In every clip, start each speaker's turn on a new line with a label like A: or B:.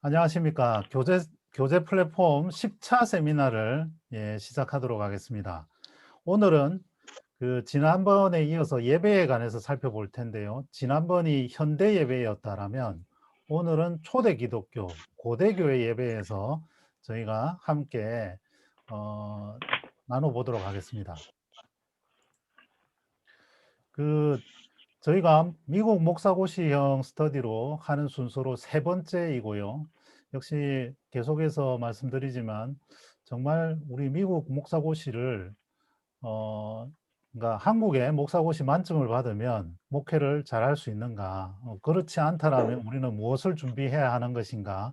A: 안녕하십니까. 교재 플랫폼 10차 세미나를 시작하도록 하겠습니다. 오늘은 지난번에 이어서 예배에 관해서 살펴볼 텐데요. 지난번이 현대 예배였다라면 오늘은 초대 기독교, 고대교회 예배에서 저희가 함께 나눠보도록 하겠습니다. 저희가 미국 목사고시형 스터디로 하는 순서로 세 번째이고요. 역시 계속해서 말씀드리지만 정말 우리 미국 목사고시를 그러니까 한국의 목사고시 만점을 받으면 목회를 잘할 수 있는가, 그렇지 않다라면 우리는 무엇을 준비해야 하는 것인가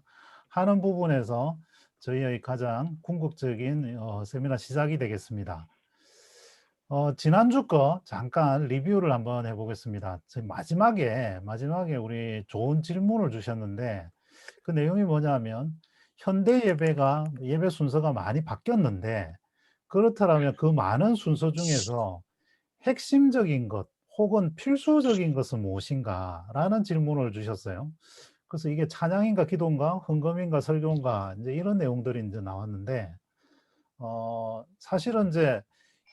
A: 하는 부분에서 저희의 가장 궁극적인 세미나 시작이 되겠습니다. 지난주 거 잠깐 리뷰를 한번 해보겠습니다. 마지막에 우리 좋은 질문을 주셨는데 그 내용이 뭐냐면 현대 예배 순서가 많이 바뀌었는데 그렇다면 그 많은 순서 중에서 핵심적인 것 혹은 필수적인 것은 무엇인가 라는 질문을 주셨어요. 그래서 이게 찬양인가 기도인가 헌금인가 설교인가 이제 이런 내용들이 이제 나왔는데 사실은 이제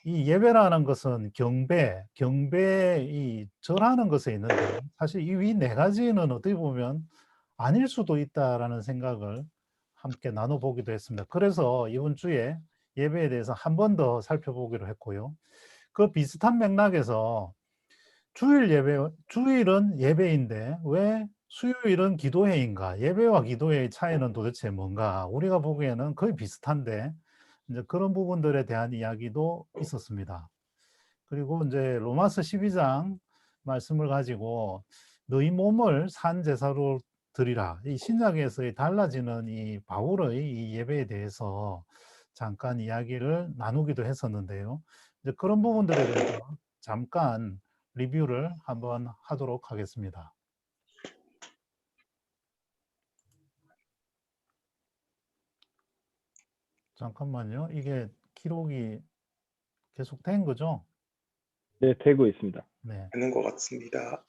A: 이 예배라는 것은 경배 이 절하는 것에 있는데 사실 이 위 네 가지는 어떻게 보면 아닐 수도 있다라는 생각을 함께 나눠보기도 했습니다. 그래서 이번 주에 예배에 대해서 한 번 더 살펴보기로 했고요. 그 비슷한 맥락에서 주일은 예배인데 왜 수요일은 기도회인가? 예배와 기도회의 차이는 도대체 뭔가? 우리가 보기에는 거의 비슷한데 이제 그런 부분들에 대한 이야기도 있었습니다. 그리고 이제 로마서 12장 말씀을 가지고 너희 몸을 산 제사로 드리라. 이 신약에서의 달라지는 이 바울의 이 예배에 대해서 잠깐 이야기를 나누기도 했었는데요. 이제 그런 부분들에 대해서 잠깐 리뷰를 한번 하도록 하겠습니다. 잠깐만요. 이게 기록이 계속 된 거죠?
B: 네, 되고 있습니다.
A: 네.
C: 되는 것 같습니다.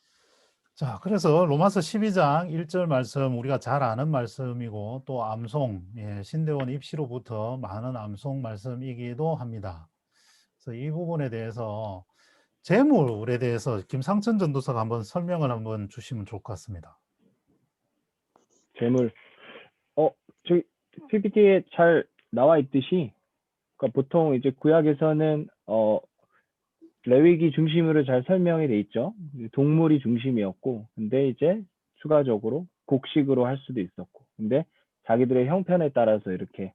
A: 자, 그래서 로마서 12장 1절 말씀 우리가 잘 아는 말씀이고 또 암송, 신대원 입시로부터 많은 암송 말씀이기도 합니다. 그래서 이 부분에 대해서 재물에 대해서 김상천 전도사가 한번 설명을 한번 주시면 좋을 것 같습니다.
B: 재물. 저기 PPT에 잘 나와 있듯이, 그러니까 보통 이제 구약에서는 레위기 중심으로 잘 설명이 돼 있죠. 동물이 중심이었고, 근데 이제 추가적으로 곡식으로 할 수도 있었고, 근데 자기들의 형편에 따라서 이렇게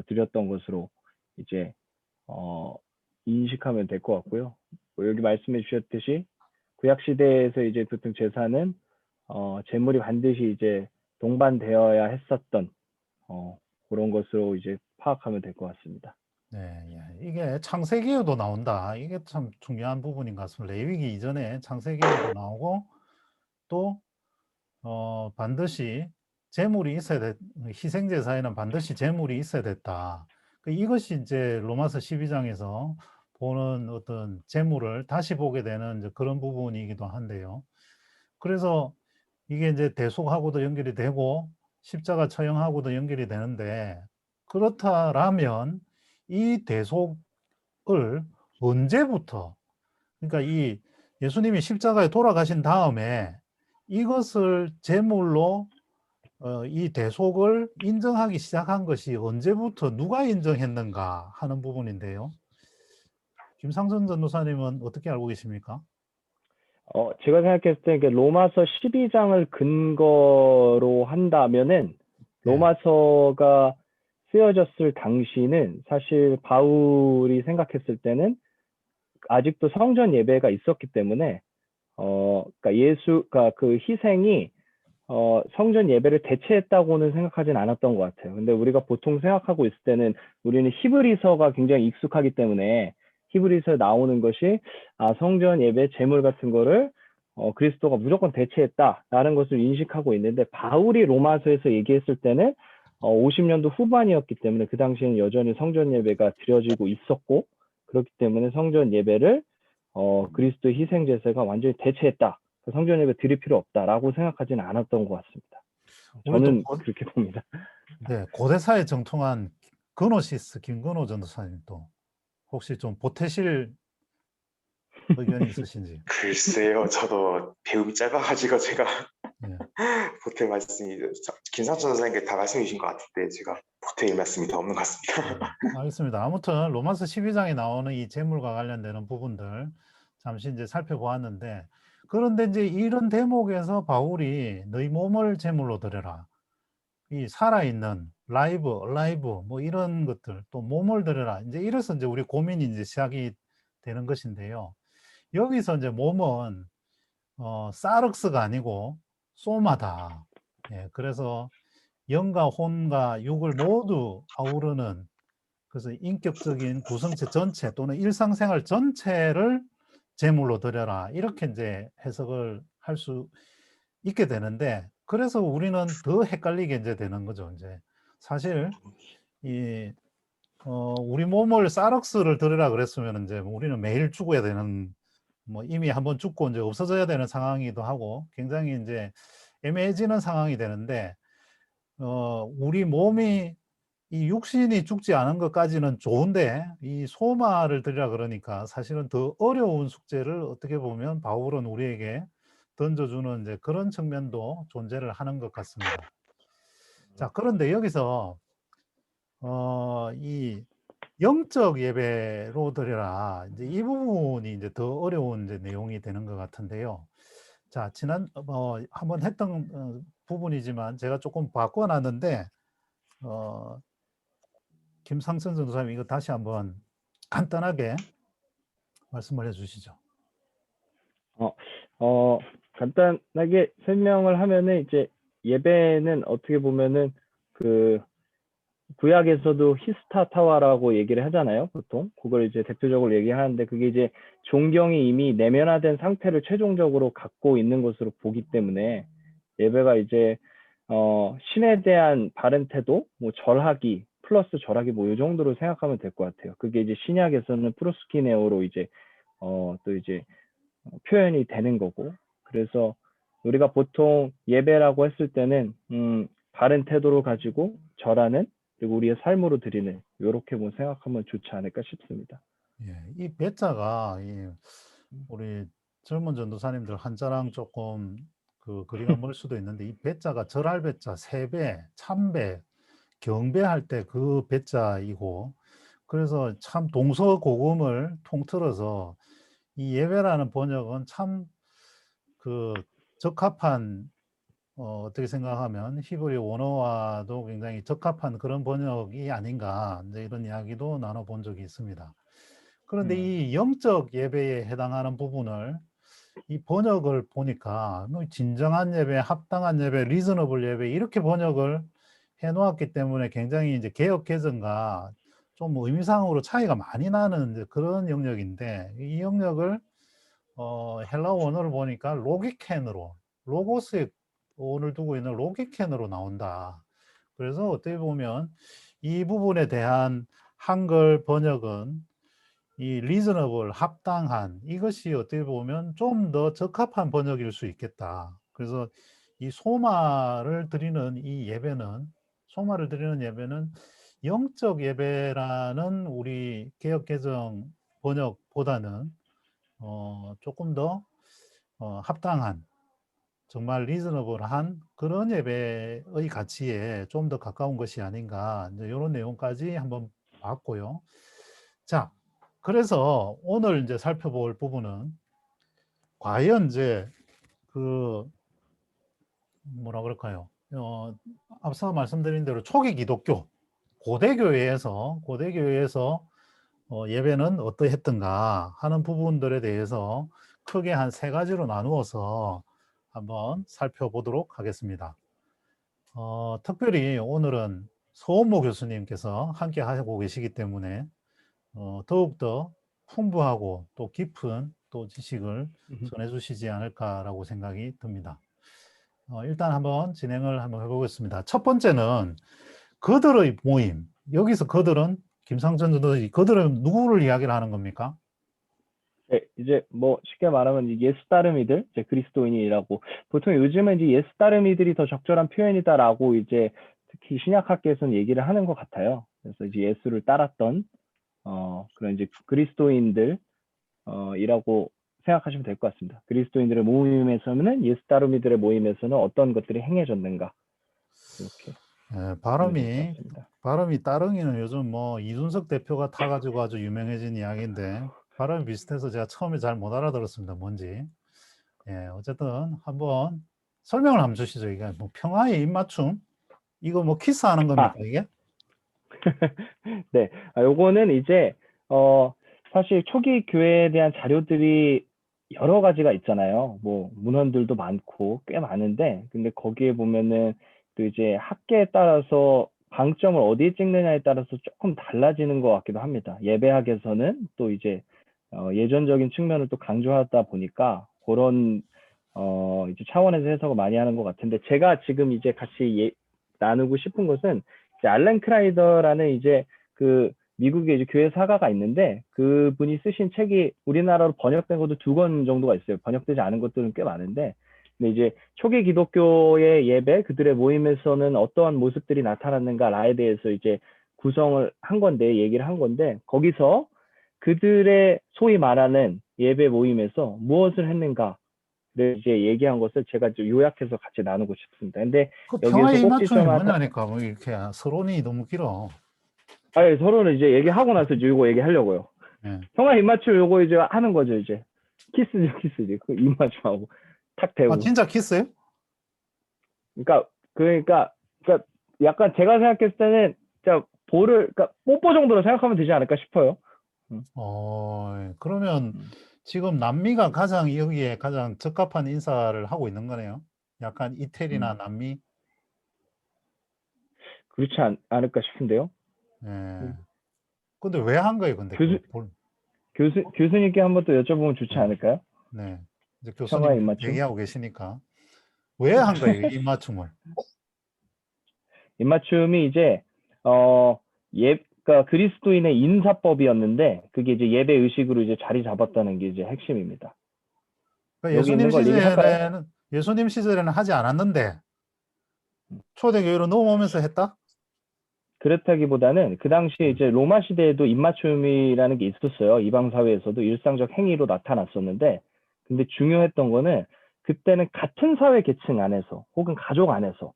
B: 드렸던 것으로 이제 인식하면 될 것 같고요. 여기 말씀해 주셨듯이 구약 시대에서 이제 보통 제사는 재물이 반드시 이제 동반되어야 했었던 그런 것으로 이제 파악하면 될 것 같습니다.
A: 네, 이게 창세기에도 나온다. 이게 참 중요한 부분인 것 같습니다. 레위기 이전에 창세기에도 나오고 또 반드시 재물이 있어야 돼. 희생제사에는 반드시 재물이 있어야 됐다. 이것이 이제 로마서 12장에서 보는 어떤 재물을 다시 보게 되는 이제 그런 부분이기도 한데요. 그래서 이게 이제 대속하고도 연결이 되고 십자가 처형하고도 연결이 되는데 그렇다라면 이 대속을 언제부터 그러니까 이 예수님이 십자가에 돌아가신 다음에 이것을 제물로 이 대속을 인정하기 시작한 것이 언제부터 누가 인정했는가 하는 부분인데요. 김상선 전도사님은 어떻게 알고 계십니까?
B: 제가 생각했을 때 로마서 12장을 근거로 한다면은 로마서가 쓰여졌을 당시는 사실 바울이 생각했을 때는 아직도 성전 예배가 있었기 때문에 그러니까 그러니까 그 희생이 성전 예배를 대체했다고는 생각하진 않았던 것 같아요. 근데 우리가 보통 생각하고 있을 때는 우리는 히브리서가 굉장히 익숙하기 때문에 히브리서에 나오는 것이 성전 예배 제물 같은 거를 그리스도가 무조건 대체했다라는 것을 인식하고 있는데 바울이 로마서에서 얘기했을 때는 50년도 후반이었기 때문에 그 당시에는 여전히 성전 예배가 드려지고 있었고 그렇기 때문에 성전 예배를 그리스도의 희생 제사가 완전히 대체했다. 성전 예배 드릴 필요 없다라고 생각하지는 않았던 것 같습니다.
A: 우리 또
B: 저는 그렇게 봅니다.
A: 네, 고대사에 정통한 그노시스 김근호 전도사님 또 혹시 좀 보태실 의견이 있으신지?
C: 글쎄요, 저도 배움이 짧아가지고 제가
A: 예.
C: 보탤 말씀이 김상철 선생님께 다 말씀해 주신 것 같은데 제가 보탤 말씀이 더 없는 것 같습니다.
A: 알겠습니다. 아무튼 로마서 12장에 나오는 이 재물과 관련되는 부분들 잠시 이제 살펴보았는데, 그런데 이제 이런 대목에서 바울이 너희 몸을 제물로 드려라, 이 살아있는 라이브 뭐 이런 것들, 또 몸을 드려라, 이제 이래서 이제 우리 고민이 이제 시작이 되는 것인데요. 여기서 이제 몸은 사륵스가 아니고 소마다. 예, 그래서 영과 혼과 육을 모두 아우르는, 그래서 인격적인 구성체 전체 또는 일상생활 전체를 제물로 드려라, 이렇게 이제 해석을 할 수 있게 되는데, 그래서 우리는 더 헷갈리게 이제 되는 거죠. 이제 사실 이 우리 몸을 사륵스를 드리라 그랬으면 이제 우리는 매일 죽어야 되는, 뭐 이미 한번 죽고 이제 없어져야 되는 상황이기도 하고 굉장히 이제 애매해지는 상황이 되는데, 우리 몸이 이 육신이 죽지 않은 것까지는 좋은데 이 소마를 드리라 그러니까 사실은 더 어려운 숙제를 어떻게 보면 바울은 우리에게 던져주는 이제 그런 측면도 존재를 하는 것 같습니다. 자, 그런데 여기서 이 영적 예배로 드려라, 이제 이 부분이 이제 더 어려운 이제 내용이 되는 것 같은데요. 자, 한번 했던 부분이지만 제가 조금 바꿔놨는데, 김상선 전도사님 이거 다시 한번 간단하게 말씀을 해주시죠.
B: 간단하게 설명을 하면은 이제 예배는 어떻게 보면은 그 구약에서도 히스타타와라고 얘기를 하잖아요. 보통 그걸 이제 대표적으로 얘기하는데, 그게 이제 존경이 이미 내면화된 상태를 최종적으로 갖고 있는 것으로 보기 때문에 예배가 이제 신에 대한 바른 태도, 뭐 절하기 플러스 절하기 뭐 이 정도로 생각하면 될 것 같아요. 그게 이제 신약에서는 프로스키네오로 이제 또 이제 표현이 되는 거고, 그래서 우리가 보통 예배라고 했을 때는 바른 태도를 가지고 절하는, 그리고 우리의 삶으로 드리는, 이렇게 뭐 생각하면 좋지 않을까 싶습니다.
A: 예, 이 배자가 우리 젊은 전도사님들 한자랑 조금 그 거리가 멀 수도 있는데, 이 배자가 절할 배자, 세배, 참배, 경배할 때 그 배자이고, 그래서 참 동서고금을 통틀어서 이 예배라는 번역은 참 그 적합한, 어떻게 생각하면 히브리 원어와도 굉장히 적합한 그런 번역이 아닌가, 이제 이런 이야기도 나눠본 적이 있습니다. 그런데 이 영적 예배에 해당하는 부분을 이 번역을 보니까 뭐 진정한 예배, 합당한 예배, 리즈너블 예배, 이렇게 번역을 해 놓았기 때문에 굉장히 이제 개역 개정과 좀 의미상으로 차이가 많이 나는 이제 그런 영역인데, 이 영역을 헬라어 원어를 보니까 로기켄으로, 로고스에 원을 두고 있는 로기켄으로 나온다. 그래서 어떻게 보면 이 부분에 대한 한글 번역은 이 리즈너블, 합당한, 이것이 어떻게 보면 좀 더 적합한 번역일 수 있겠다. 그래서 이 소마를 드리는 예배는 영적 예배라는 우리 개역 개정 번역보다는 조금 더 합당한, 정말 리즈너블한 그런 예배의 가치에 좀 더 가까운 것이 아닌가, 이제 이런 내용까지 한번 봤고요. 자, 그래서 오늘 이제 살펴볼 부분은 과연 이제 그 뭐라 그럴까요? 앞서 말씀드린 대로 초기 기독교, 고대교회에서 예배는 어떠했던가 하는 부분들에 대해서 크게 한 세 가지로 나누어서 한번 살펴보도록 하겠습니다. 특별히 오늘은 서원모 교수님께서 함께 하고 계시기 때문에 더욱더 풍부하고 또 깊은 또 지식을 전해주시지 않을까라고 생각이 듭니다. 일단 한번 진행을 한번 해보겠습니다. 첫 번째는 그들의 모임. 여기서 그들은 김상전 전도사, 그들은 누구를 이야기를 하는 겁니까?
B: 네, 이제 뭐 쉽게 말하면 이제 예수 따르미들, 이제 그리스도인이라고 보통 요즘은 이제 예수 따르미들이 더 적절한 표현이다라고 이제 특히 신약학계에서는 얘기를 하는 것 같아요. 그래서 이제 예수를 따랐던 그런 이제 그리스도인들 이라고 생각하시면 될 것 같습니다. 그리스도인들의 모임에서는 예수 따르미들의 모임에서는 어떤 것들이 행해졌는가 이렇게
A: 예,
B: 보시면 될 것 같습니다.
A: 발음이 따릉이는 요즘 뭐 이준석 대표가 타가지고 아주 유명해진 이야기인데 발음이 비슷해서 제가 처음에 잘 못 알아들었습니다. 뭔지. 예, 어쨌든 한번 설명을 한번 주시죠. 이게 뭐 평화의 입맞춤? 이거 뭐 키스하는 겁니까, 이게?
B: 네, 요거는 이제 사실 초기 교회에 대한 자료들이 여러 가지가 있잖아요. 뭐 문헌들도 많고 꽤 많은데, 근데 거기에 보면은 또 이제 학계에 따라서 방점을 어디에 찍느냐에 따라서 조금 달라지는 것 같기도 합니다. 예배학에서는 또 이제 예전적인 측면을 또 강조하다 보니까 그런 이제 차원에서 해석을 많이 하는 것 같은데, 제가 지금 이제 같이 나누고 싶은 것은 이제 알렌 크라이더라는 이제 그 미국의 이제 교회 사가가 있는데, 그분이 쓰신 책이 우리나라로 번역된 것도 2권 정도가 있어요. 번역되지 않은 것들은 꽤 많은데, 근데 이제 초기 기독교의 예배, 그들의 모임에서는 어떠한 모습들이 나타났는가에 대해서 이제 구성을 한 건데, 얘기를 한 건데, 거기서 그들의 소위 말하는 예배 모임에서 무엇을 했는가 를 이제 얘기한 것을 제가 좀 요약해서 같이 나누고 싶습니다. 근데
A: 그
B: 여기에서
A: 평화의
B: 꼭
A: 입맞춤이
B: 지점하다,
A: 뭐냐니까, 뭐 이렇게 서론이 너무 길어.
B: 아니, 서로는 이제 얘기하고 나서 이제 이거 얘기하려고요.
A: 예.
B: 형아 입맞춤 요거 이제 하는 거죠, 이제. 키스죠, 키스지. 그 입맞춤하고 탁
A: 아,
B: 대고.
A: 진짜 키스요?
B: 그러니까 약간 제가 생각했을 때는 진짜 그러니까 뽀뽀 정도로 생각하면 되지 않을까 싶어요.
A: 그러면
B: 음.
A: 지금 남미가 여기에 가장 적합한 인사를 하고 있는 거네요. 약간 이태리나 남미.
B: 그렇지 않을까 싶은데요.
A: 예. 근데 왜 한 거예요, 근데
B: 교수님께 한번 또 여쭤보면 좋지
A: 네.
B: 않을까요?
A: 네. 이제
B: 평화
A: 교수님이
B: 입맞춤.
A: 대기하고 계시니까 왜 한 거예요, 입맞춤을?
B: 입맞춤이 이제 그러니까 그리스도인의 인사법이었는데, 그게 이제 예배 의식으로 이제 자리 잡았다는 게 이제 핵심입니다.
A: 그러니까
B: 여기 있는 걸 얘기할까요?
A: 예수님 시절에는 하지 않았는데 초대교회로 넘어오면서 했다?
B: 그렇다기보다는 그 당시에 이제 로마 시대에도 입맞춤이라는 게 있었어요. 이방 사회에서도 일상적 행위로 나타났었는데, 근데 중요했던 거는 그때는 같은 사회 계층 안에서 혹은 가족 안에서,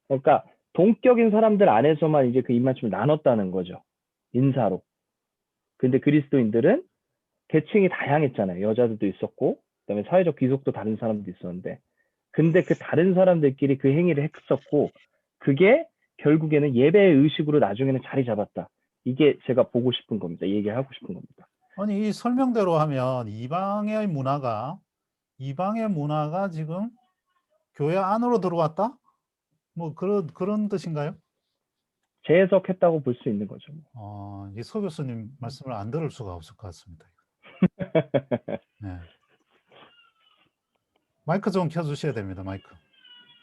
B: 그러니까 동격인 사람들 안에서만 이제 그 입맞춤을 나눴다는 거죠. 인사로. 근데 그리스도인들은 계층이 다양했잖아요. 여자들도 있었고, 그다음에 사회적 귀속도 다른 사람도 있었는데, 근데 그 다른 사람들끼리 그 행위를 했었고, 그게 결국에는 예배의 의식으로 나중에는 자리 잡았다. 이게 제가 보고 싶은 겁니다. 얘기하고 싶은 겁니다.
A: 아니, 이 설명대로 하면 이방의 문화가 지금 교회 안으로 들어왔다? 뭐 그런 뜻인가요?
B: 재해석했다고 볼 수 있는 거죠.
A: 이 서 교수님 말씀을 안 들을 수가 없을 것 같습니다. 네. 마이크 좀 켜주셔야 됩니다. 마이크.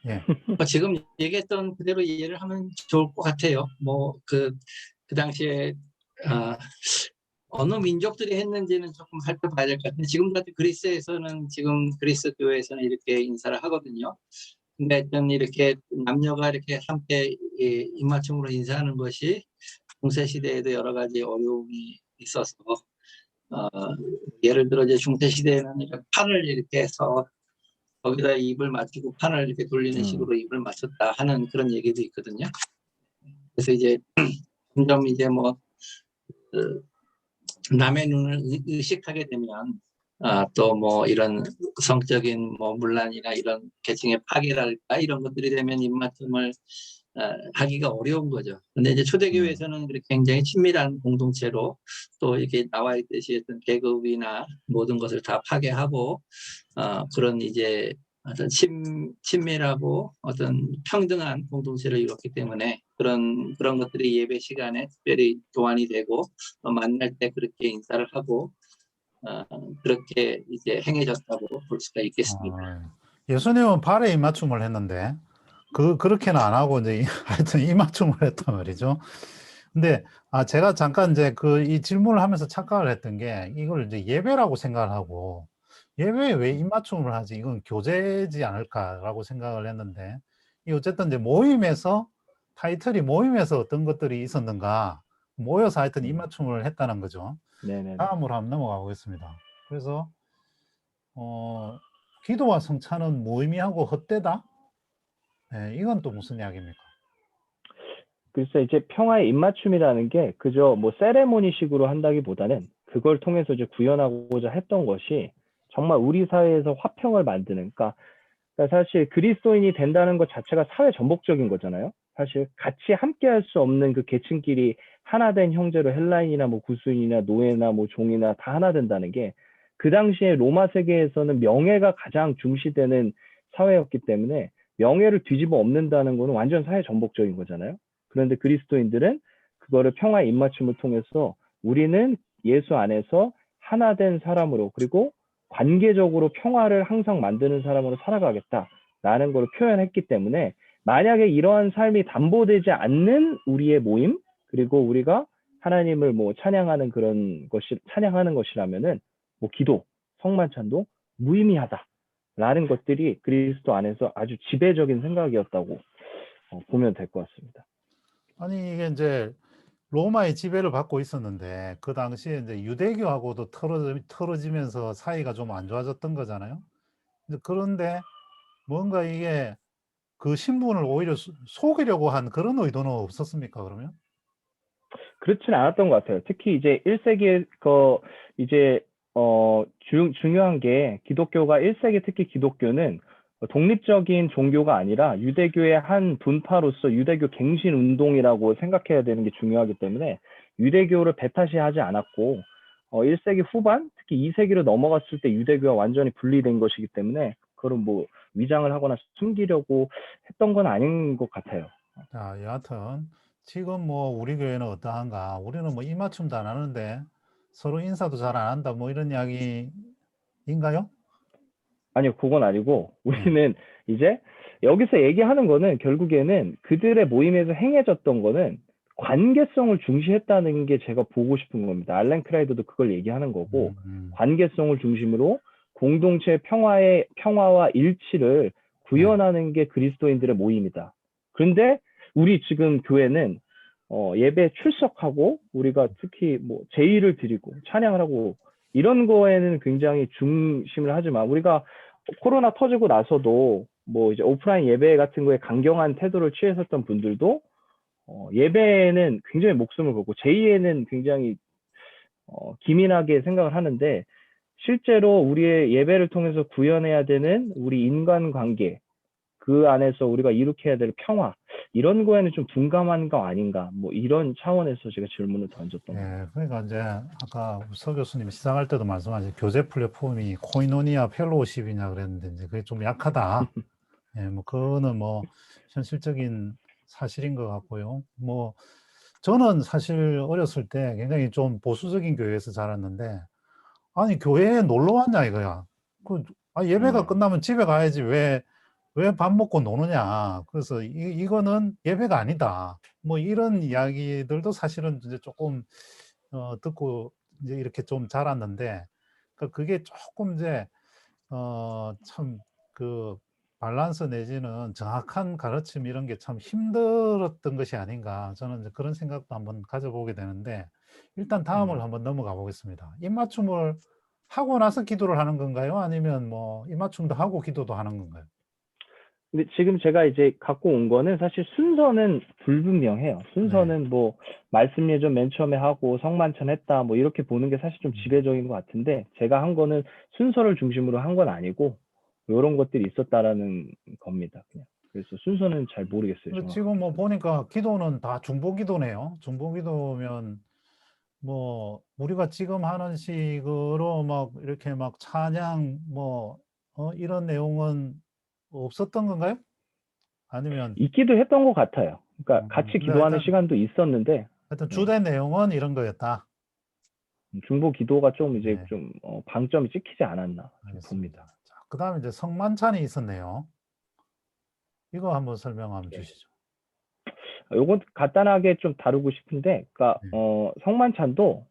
A: 예.
D: 지금 얘기했던 그대로 이해를 하면 좋을 것 같아요. 뭐 그 당시에 어느 민족들이 했는지는 조금 살펴봐야 될 것 같은데, 지금 같은 그리스에서는, 지금 그리스 교회에서는 이렇게 인사를 하거든요. 근데 하여튼 이렇게 남녀가 이렇게 함께 입맞춤으로 인사하는 것이 중세 시대에도 여러 가지 어려움이 있어서, 예를 들어 이제 중세 시대에는 이렇게 판을 이렇게 해서 거기다 입을 맞추고 판을 이렇게 돌리는 식으로 입을 맞췄다 하는 그런 얘기도 있거든요. 그래서 이제 점점 이제 뭐 남의 눈을 의식하게 되면 또 뭐 이런 성적인 뭐 문란이나 이런 계층의 파괴랄까 이런 것들이 되면 입맞춤을 하기가 어려운 거죠. 근데 이제 초대교회에서는 그렇게 굉장히 친밀한 공동체로, 또 이렇게 나와 있듯이 어떤 계급이나 모든 것을 다 파괴하고 그런 이제 어떤 친밀하고 어떤 평등한 공동체를 이뤘기 때문에 그런 것들이 예배 시간에 특별히 교환이 되고 만날 때 그렇게 인사를 하고 그렇게 이제 행해졌다고 볼 수가 있겠습니다.
A: 예수님은 발에 입맞춤을 했는데 그렇게는 안 하고 이제 하여튼 입맞춤을 했단 말이죠. 근데 제가 잠깐 이제 이 질문을 하면서 착각을 했던 게 이걸 이제 예배라고 생각을 하고 예배에 왜 입맞춤을 하지? 이건 교제지 않을까라고 생각을 했는데 이 어쨌든 이제 모임에서 타이틀이 모임에서 어떤 것들이 있었는가 모여서 하여튼 입맞춤을 했다는 거죠.
B: 네네네.
A: 다음으로 한번 넘어가 보겠습니다. 그래서 기도와 성찬은 무의미하고 헛되다? 네, 이건 또 무슨 이야기입니까?
B: 글쎄 이제 평화의 입맞춤이라는 게 그저 뭐 세레모니식으로 한다기보다는 그걸 통해서 이제 구현하고자 했던 것이 정말 우리 사회에서 화평을 만드는, 그러니까 사실 그리스도인이 된다는 것 자체가 사회 전복적인 거잖아요. 사실 같이 함께 할 수 없는 그 계층끼리 하나 된 형제로 헬라인이나 뭐 구스인이나 노예나 뭐 종이나 다 하나 된다는 게 그 당시에 로마 세계에서는 명예가 가장 중시되는 사회였기 때문에 명예를 뒤집어 엎는다는 거는 완전 사회 전복적인 거잖아요. 그런데 그리스도인들은 그거를 평화의 입맞춤을 통해서 우리는 예수 안에서 하나 된 사람으로, 그리고 관계적으로 평화를 항상 만드는 사람으로 살아가겠다라는 걸 표현했기 때문에, 만약에 이러한 삶이 담보되지 않는 우리의 모임, 그리고 우리가 하나님을 뭐 찬양하는 그런 것이 찬양하는 것이라면은 뭐 기도, 성만찬도 무의미하다라는 것들이 그리스도 안에서 아주 지배적인 생각이었다고 보면 될 것 같습니다.
A: 아니 이게 이제 로마의 지배를 받고 있었는데 그 당시에 이제 유대교하고도 틀어지면서 사이가 좀 안 좋아졌던 거잖아요. 그런데 뭔가 이게 그 신분을 오히려 속이려고 한 그런 의도는 없었습니까, 그러면?
B: 그렇지는 않았던 것 같아요. 특히 이제 1세기에 이제 중요한 게, 기독교가 1세기 특히 기독교는 독립적인 종교가 아니라 유대교의 한 분파로서 유대교 갱신 운동이라고 생각해야 되는 게 중요하기 때문에 유대교를 배타시하지 않았고, 1세기 후반 특히 2세기로 넘어갔을 때 유대교가 완전히 분리된 것이기 때문에 그걸 뭐 위장을 하거나 숨기려고 했던 건 아닌 것 같아요.
A: 자, 여하튼 지금 뭐 우리 교회는 어떠한가? 우리는 뭐 입맞춤도 안 하는데 서로 인사도 잘 안 한다 뭐 이런 이야기인가요?
B: 아니요, 그건 아니고
A: 네.
B: 우리는 이제 여기서 얘기하는 거는 결국에는 그들의 모임에서 행해졌던 거는 관계성을 중시했다는 게 제가 보고 싶은 겁니다. 알렌 크라이더도 그걸 얘기하는 거고, 관계성을 중심으로 공동체 평화와 일치를 구현하는 게 그리스도인들의 모임이다. 그런데 우리 지금 교회는 예배 출석하고 우리가 특히 뭐 제의를 드리고 찬양을 하고 이런 거에는 굉장히 중심을 하지만, 우리가 코로나 터지고 나서도 뭐 이제 오프라인 예배 같은 거에 강경한 태도를 취했었던 분들도 예배에는 굉장히 목숨을 걸고 제의에는 굉장히 기민하게 생각을 하는데, 실제로 우리의 예배를 통해서 구현해야 되는 우리 인간관계, 그 안에서 우리가 이룩해야 될 평화, 이런 거에는 좀 둔감한 거 아닌가, 뭐 이런 차원에서 제가 질문을 던졌던 겁니다.
A: 예, 그러니까 이제 아까 서 교수님 시작할 때도 말씀하신 교제 플랫폼이 코이노니아 펠로우십이냐 그랬는데 이제 그게 좀 약하다. 예, 뭐 그거는 뭐 현실적인 사실인 것 같고요. 뭐 저는 사실 어렸을 때 굉장히 좀 보수적인 교회에서 자랐는데 아니 교회에 놀러 왔냐 이거야. 예배가 끝나면 집에 가야지 왜 밥 먹고 노느냐. 그래서 이거는 예배가 아니다. 뭐 이런 이야기들도 사실은 이제 조금 듣고 이제 이렇게 좀 자랐는데 그게 조금 이제 참 그 밸런스 내지는 정확한 가르침 이런 게 참 힘들었던 것이 아닌가. 저는 이제 그런 생각도 한번 가져보게 되는데 일단 다음을 한번 넘어가 보겠습니다. 입맞춤을 하고 나서 기도를 하는 건가요? 아니면 뭐 입맞춤도 하고 기도도 하는 건가요?
B: 근데 지금 제가 이제 갖고 온 거는 사실 순서는 불분명해요. 순서는 뭐 말씀 예전 맨 처음에 하고 성만찬 했다 뭐 이렇게 보는 게 사실 좀 지배적인 것 같은데, 제가 한 거는 순서를 중심으로 한 건 아니고 이런 것들이 있었다라는 겁니다. 그냥. 그래서 순서는 잘 모르겠어요,
A: 근데
B: 정확하게.
A: 지금 뭐 보니까 기도는 다 중보 기도네요. 중보 기도면 뭐 우리가 지금 하는 식으로 막 이렇게 막 찬양 뭐 이런 내용은 없었던 건가요? 아니면
B: 있기도 했던 것 같아요. 그러니까 같이
A: 근데
B: 기도하는 시간도 있었는데,
A: 하여튼
B: 네.
A: 주된 내용은 이런 거였다.
B: 중보 기도가 좀 이제
A: 네,
B: 좀 방점이 찍히지 않았나 봅니다.
A: 알겠습니다. 자, 그다음에 이제 성만찬이 있었네요. 이거 한번 설명 한번
B: 네.
A: 주시죠.
B: 요건 간단하게 좀 다루고 싶은데, 그러니까 성만찬도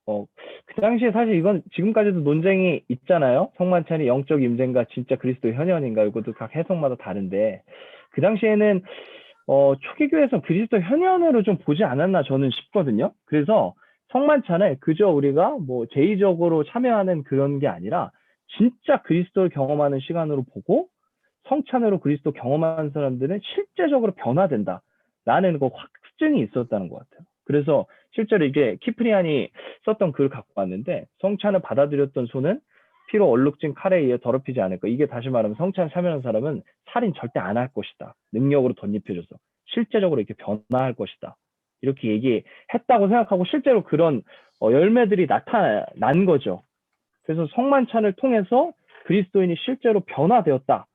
B: 그 당시에 사실 이건 지금까지도 논쟁이 있잖아요. 성만찬이 영적 임재인가 진짜 그리스도 현현인가, 이것도 각 해석마다 다른데, 그 당시에는 초기교회에서 그리스도 현현으로 좀 보지 않았나 저는 싶거든요. 그래서 성만찬을 그저 우리가 뭐 제의적으로 참여하는 그런 게 아니라 진짜 그리스도를 경험하는 시간으로 보고, 성찬으로 그리스도 경험하는 사람들은 실제적으로 변화된다라는 그 확증이 있었다는 것 같아요. 그래서 실제로 이게 키프리안이 썼던 글을 갖고 왔는데, 성찬을 받아들였던 손은 피로 얼룩진 칼에 의해 더럽히지 않을 거. 이게 다시 말하면 성찬 참여하는 사람은 살인 절대 안 할 것이다. 능력으로 덧입혀줘서 실제적으로 이렇게 변화할 것이다. 이렇게 얘기했다고 생각하고 실제로 그런 열매들이 나타난 거죠. 그래서 성만찬을 통해서 그리스도인이 실제로 변화되었다.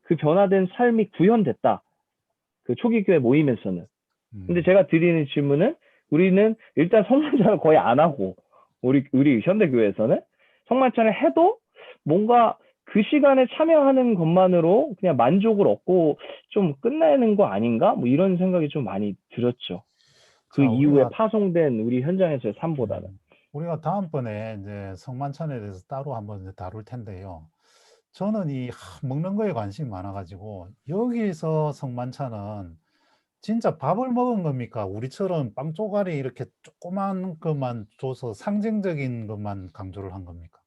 B: 그 변화된 삶이 구현됐다. 그 초기 교회 모임에서는. 근데 제가 드리는 질문은, 우리는 일단 성만찬을 거의 안 하고, 우리 현대교회에서는 성만찬을 해도 뭔가 그 시간에 참여하는 것만으로 그냥 만족을 얻고 좀 끝내는 거 아닌가? 뭐 이런 생각이 좀 많이 들었죠. 그
A: 자,
B: 이후에
A: 우리가
B: 파송된 우리 현장에서의 삶보다는.
A: 우리가 다음번에 이제 성만찬에 대해서 따로 한번 이제 다룰 텐데요. 저는 먹는 거에 관심이 많아가지고, 여기서 성만찬은 진짜 밥을 먹은 겁니까? 우리처럼 빵 쪼가리 이렇게 조그만 것만 줘서 상징적인 것만 강조를 한 겁니까?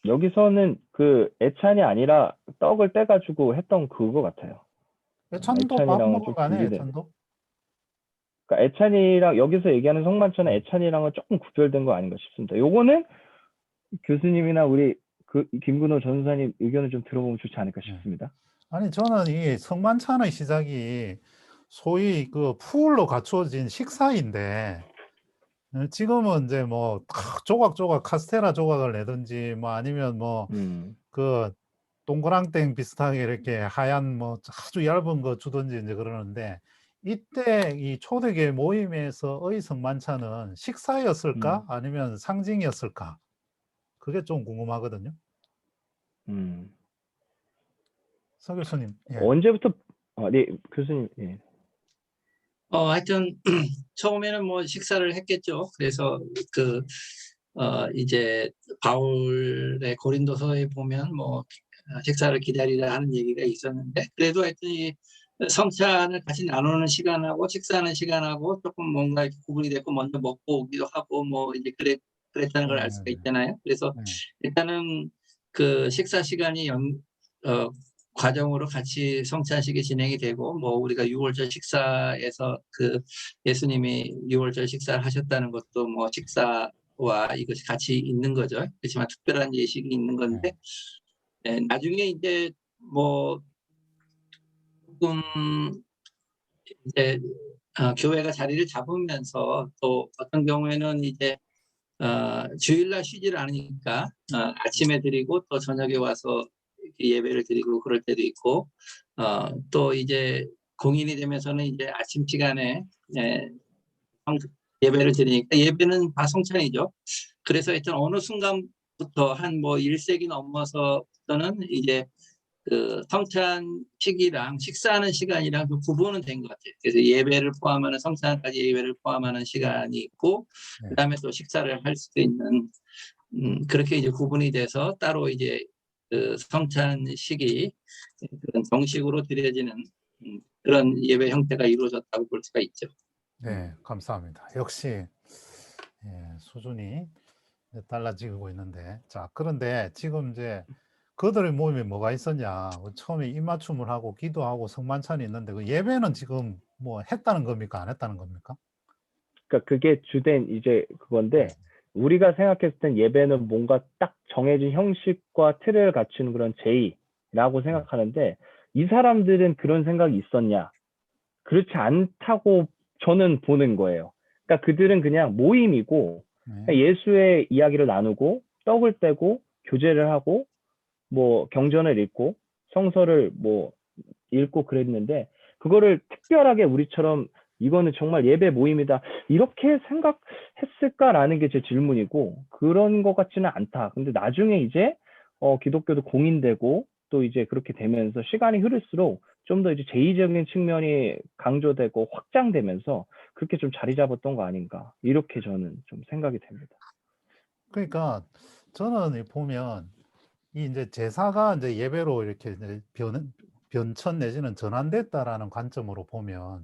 B: 여기서는 그 애찬이 아니라 떡을 떼가지고 했던 그거 같아요.
A: 애찬도 밥
B: 애찬이랑은
A: 먹은
B: 좀
A: 거 아니에요,
B: 분리된.
A: 애찬도?
B: 그러니까 애찬이랑, 여기서 얘기하는 성만찬은 애찬이랑은 조금 구별된 거 아닌가 싶습니다. 요거는 교수님이나 우리 김근호 전사님 의견을 좀 들어보면 좋지 않을까
A: 네.
B: 싶습니다.
A: 아니, 저는 이 성만찬의 시작이 소위 그 풀로 갖추어진 식사인데, 지금은 이제 뭐 조각조각 카스테라 조각을 내든지, 뭐 아니면 뭐 그 동그랑땡 비슷하게 이렇게 하얀 뭐 아주 얇은 거 주든지 이제 그러는데, 이때 이 초대교회 모임에서의 성만찬은 식사였을까? 아니면 상징이었을까? 그게 좀 궁금하거든요. 서 교수님. 예.
B: 언제부터, 네, 교수님, 예.
D: 하여튼 처음에는 뭐 식사를 했겠죠. 그래서 이제 바울의 고린도서에 보면 뭐 식사를 기다리라 하는 얘기가 있었는데, 그래도 하여튼 이 성찬을 같이 나누는 시간하고 식사하는 시간하고 조금 뭔가 이렇게 구분이 됐고, 먼저 먹고 오기도 하고 뭐 이제 그랬다는 걸 알 수가 있잖아요. 그래서 일단은 그 식사 시간이 과정으로 같이 성찬식이 진행이 되고, 뭐 우리가 유월절 식사에서 그 예수님이 유월절 식사를 하셨다는 것도 뭐 식사와 이것이 같이 있는 거죠. 그렇지만 특별한 예식이 있는 건데, 나중에 이제 뭐 조금 이제 교회가 자리를 잡으면서, 또 어떤 경우에는 이제 주일날 쉬질 않으니까 아침에 드리고 또 저녁에 와서 예배를 드리고 그럴 때도 있고, 또 이제 공인이 되면서는 이제 아침 시간에 예배를 드리니까 예배는 다 성찬이죠. 그래서 일단 어느 순간부터 한 뭐 1세기 넘어서부터는 이제 그 성찬식이랑 식사하는 시간이랑 그 구분은 된 것 같아요. 그래서 예배를 포함하는, 성찬까지 예배를 포함하는 시간이 있고, 그다음에 또 식사를 할 수도 있는, 그렇게 이제 구분이 돼서 따로 이제 그 성찬식이 그런 정식으로 드려지는 그런 예배 형태가 이루어졌다고 볼 수가 있죠.
A: 네, 감사합니다. 역시 수준이 달라지고 있는데, 자, 그런데 지금 이제 그들의 모임에 뭐가 있었냐? 처음에 입맞춤을 하고 기도하고 성만찬이 있는데, 그 예배는 지금 뭐 했다는 겁니까? 안 했다는 겁니까?
B: 그러니까 그게 주된 이제 그건데, 우리가 생각했을 땐 예배는 뭔가 딱 정해진 형식과 틀을 갖추는 그런 제의라고 생각하는데, 이 사람들은 그런 생각이 있었냐? 그렇지 않다고 저는 보는 거예요. 그러니까 그들은 그냥 모임이고, 예수의 이야기를 나누고, 떡을 떼고, 교제를 하고, 뭐 경전을 읽고, 성서를 뭐 읽고 그랬는데, 그거를 특별하게 우리처럼 이거는 정말 예배 모임이다 이렇게 생각했을까라는 게 제 질문이고, 그런 것 같지는 않다. 근데 나중에 이제 기독교도 공인되고 또 이제 그렇게 되면서 시간이 흐를수록 좀 더 이제 제의적인 측면이 강조되고 확장되면서 그렇게 좀 자리 잡았던 거 아닌가 이렇게 저는 좀 생각이 됩니다.
A: 그러니까 저는 보면 이 이제 제사가 이제 예배로 이렇게 이제 변천 내지는 전환됐다라는 관점으로 보면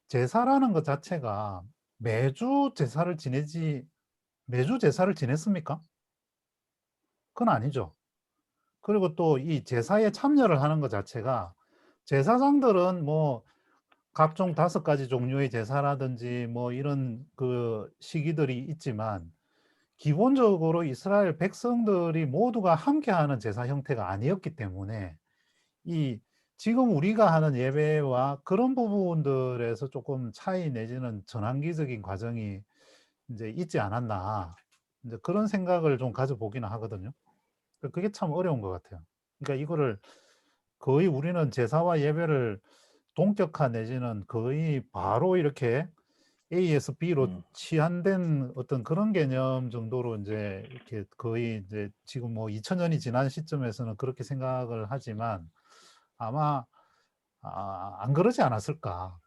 A: 제사라는 것 자체가 매주 제사를 지냈습니까? 그건 아니죠. 그리고 또 이 제사에 참여를 하는 것 자체가 제사장들은 뭐 각종 5가지 종류의 제사라든지 뭐 이런 그 시기들이 있지만 기본적으로 이스라엘 백성들이 모두가 함께하는 제사 형태가 아니었기 때문에 이 지금 우리가 하는 예배와 그런 부분들에서 조금 차이 내지는 전환기적인 과정이 이제 있지 않았나 이제 그런 생각을 좀 가져보기는 하거든요. 그게 참 어려운 것 같아요. 그러니까 이거를 거의 우리는 제사와 예배를 동격화 내지는 거의 바로 이렇게 A에서 B로 치환된 어떤 그런 개념 정도로 이제 이렇게 거의 이제 지금 뭐 2000년이 지난 시점에서는 그렇게 생각을 하지만 아마 안 그러지 않았을까.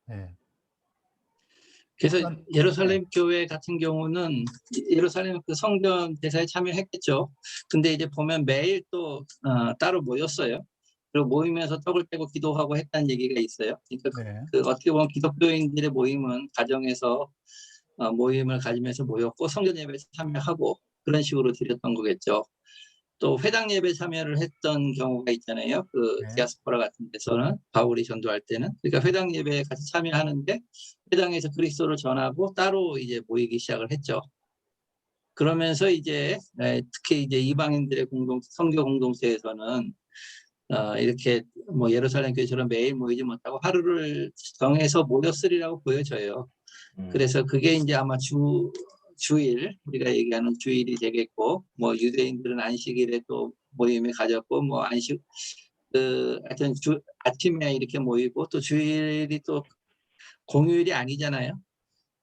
A: 네.
D: 그래서
A: 일단,
D: 예루살렘 교회 같은 경우는 예루살렘 그 성전 제사에 참여했겠죠. 근데 이제 보면 매일 또 따로 모였어요. 그리고 모이면서 떡을 떼고 기도하고 했다는 얘기가 있어요. 그러니까
A: 네.
D: 그 어떻게 보면 기독교인들의 모임은 가정에서 모임을 가지면서 모였고 성전 예배에 참여하고 그런 식으로 드렸던 거겠죠. 또 회당 예배 참여를 했던 경우가 있잖아요. 그
A: 네.
D: 디아스포라 같은 데서는 바울이 전도할 때는 그러니까 회당 예배에 같이 참여하는데 회당에서 그리스도를 전하고 따로 이제 모이기 시작을 했죠. 그러면서 이제 특히 이제 이방인들의 선교 공동체에서는 이렇게 뭐 예루살렘 교회처럼 매일 모이지 못하고 하루를 정해서 모였으리라고 보여져요. 그래서 그게 이제 아마 주일, 우리가 얘기하는 주일이 되겠고, 뭐 유대인들은 안식일에 또 모임을 가졌고, 뭐 하여튼 아침에 이렇게 모이고, 또 주일이 또 공휴일이 아니잖아요.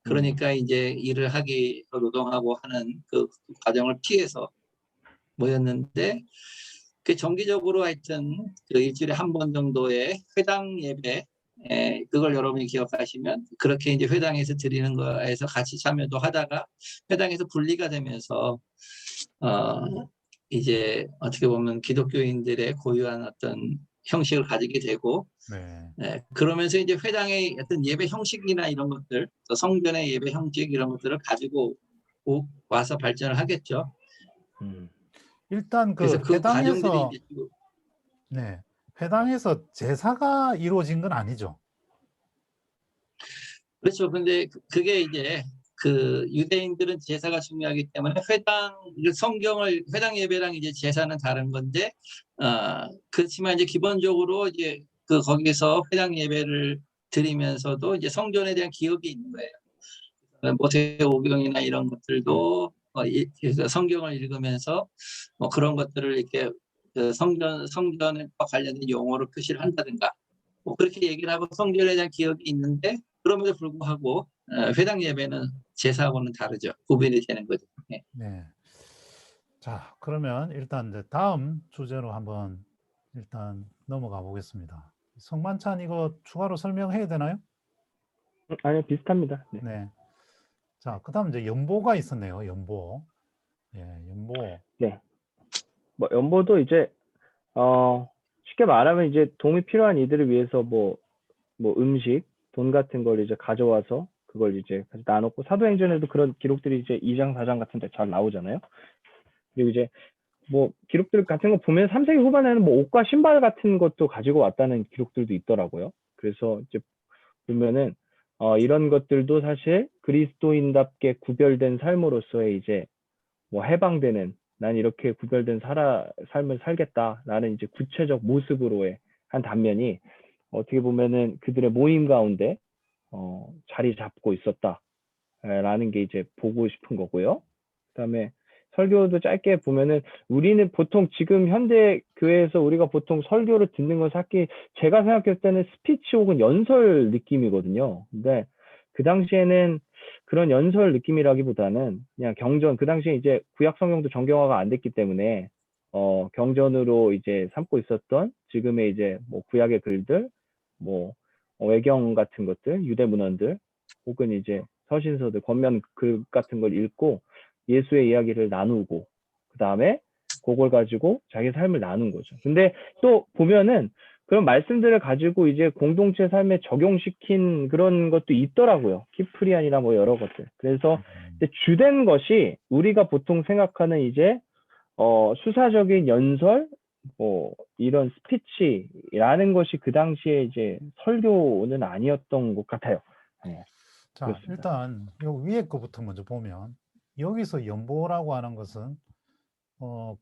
D: 그러니까 이제 일을 하기, 노동하고 하는 그 과정을 피해서 모였는데, 그 정기적으로 하여튼 그 일주일에 한 번 정도의 회당 예배, 그걸 여러분이 기억하시면 그렇게 이제 회당에서 드리는 거에서 같이 참여도 하다가 회당에서 분리가 되면서 이제 어떻게 보면 기독교인들의 고유한 어떤 형식을 가지게 되고 그러면서 이제 회당의 어떤 예배 형식이나 이런 것들, 또 성전의 예배 형식 이런 것들을 가지고 와서 발전을 하겠죠.
A: 일단
D: 그래서 그 과정들이 이제
A: 회당에서 제사가 이루어진 건 아니죠.
D: 그렇죠. 근데 그게 이제 그 유대인들은 제사가 중요하기 때문에 회당 예배랑 이제 제사는 다른 건데, 그렇지만 이제 기본적으로 이제 그 거기서 회당 예배를 드리면서도 이제 성전에 대한 기억이 있는 거예요. 모세오경이나 이런 것들도 성경을 읽으면서 뭐 그런 것들을 이렇게 그 성전과 관련된 용어로 표시를 한다든가 뭐 그렇게 얘기를 하고 성전에 대한 기억이 있는데 그럼에도 불구하고 회당 예배는 제사하고는 다르죠. 구별이 되는 거죠. 네.
A: 자, 그러면 일단 이제 다음 주제로 한번 일단 넘어가 보겠습니다. 성만찬 이거 추가로 설명해야 되나요?
B: 아니요, 비슷합니다.
A: 네. 자, 그다음 이제 연보가 있었네요. 연보. 연보.
B: 네. 뭐 연보도 이제 쉽게 말하면 이제 도움이 필요한 이들을 위해서 뭐 음식, 돈 같은 걸 이제 가져와서 그걸 이제 같이 나눴고 사도행전에도 그런 기록들이 이제 2장, 4장 같은 데 잘 나오잖아요. 그리고 이제 뭐 기록들 같은 거 보면 3세기 후반에는 뭐 옷과 신발 같은 것도 가지고 왔다는 기록들도 있더라고요. 그래서 이제 보면은 이런 것들도 사실 그리스도인답게 구별된 삶으로서의 이제 뭐 해방되는 난 이렇게 구별된 삶을 살겠다라는 이제 구체적 모습으로의 한 단면이 어떻게 보면은 그들의 모임 가운데 자리 잡고 있었다라는 게 이제 보고 싶은 거고요. 그다음에 설교도 짧게 보면은 우리는 보통 지금 현대 교회에서 우리가 보통 설교를 듣는 건 제가 생각했을 때는 스피치 혹은 연설 느낌이거든요. 근데 그 당시에는 그런 연설 느낌이라기보다는 그냥 경전, 그 당시에 이제 구약 성경도 정경화가 안 됐기 때문에 경전으로 이제 삼고 있었던 지금의 이제 뭐 구약의 글들, 뭐 외경 같은 것들, 유대 문헌들, 혹은 이제 서신서들, 권면 글 같은 걸 읽고 예수의 이야기를 나누고 그 다음에 그걸 가지고 자기 삶을 나눈 거죠. 근데 또 보면은 그런 말씀들을 가지고 이제 공동체 삶에 적용시킨 그런 것도 있더라고요. 키프리안이나 뭐 여러 것들. 그래서 이제 주된 것이 우리가 보통 생각하는 이제 수사적인 연설, 뭐 이런 스피치라는 것이 그 당시에 이제 설교는 아니었던 것 같아요. 네,
A: 자,
B: 그렇습니다.
A: 일단 요 위에 거부터 먼저 보면 여기서 연보라고 하는 것은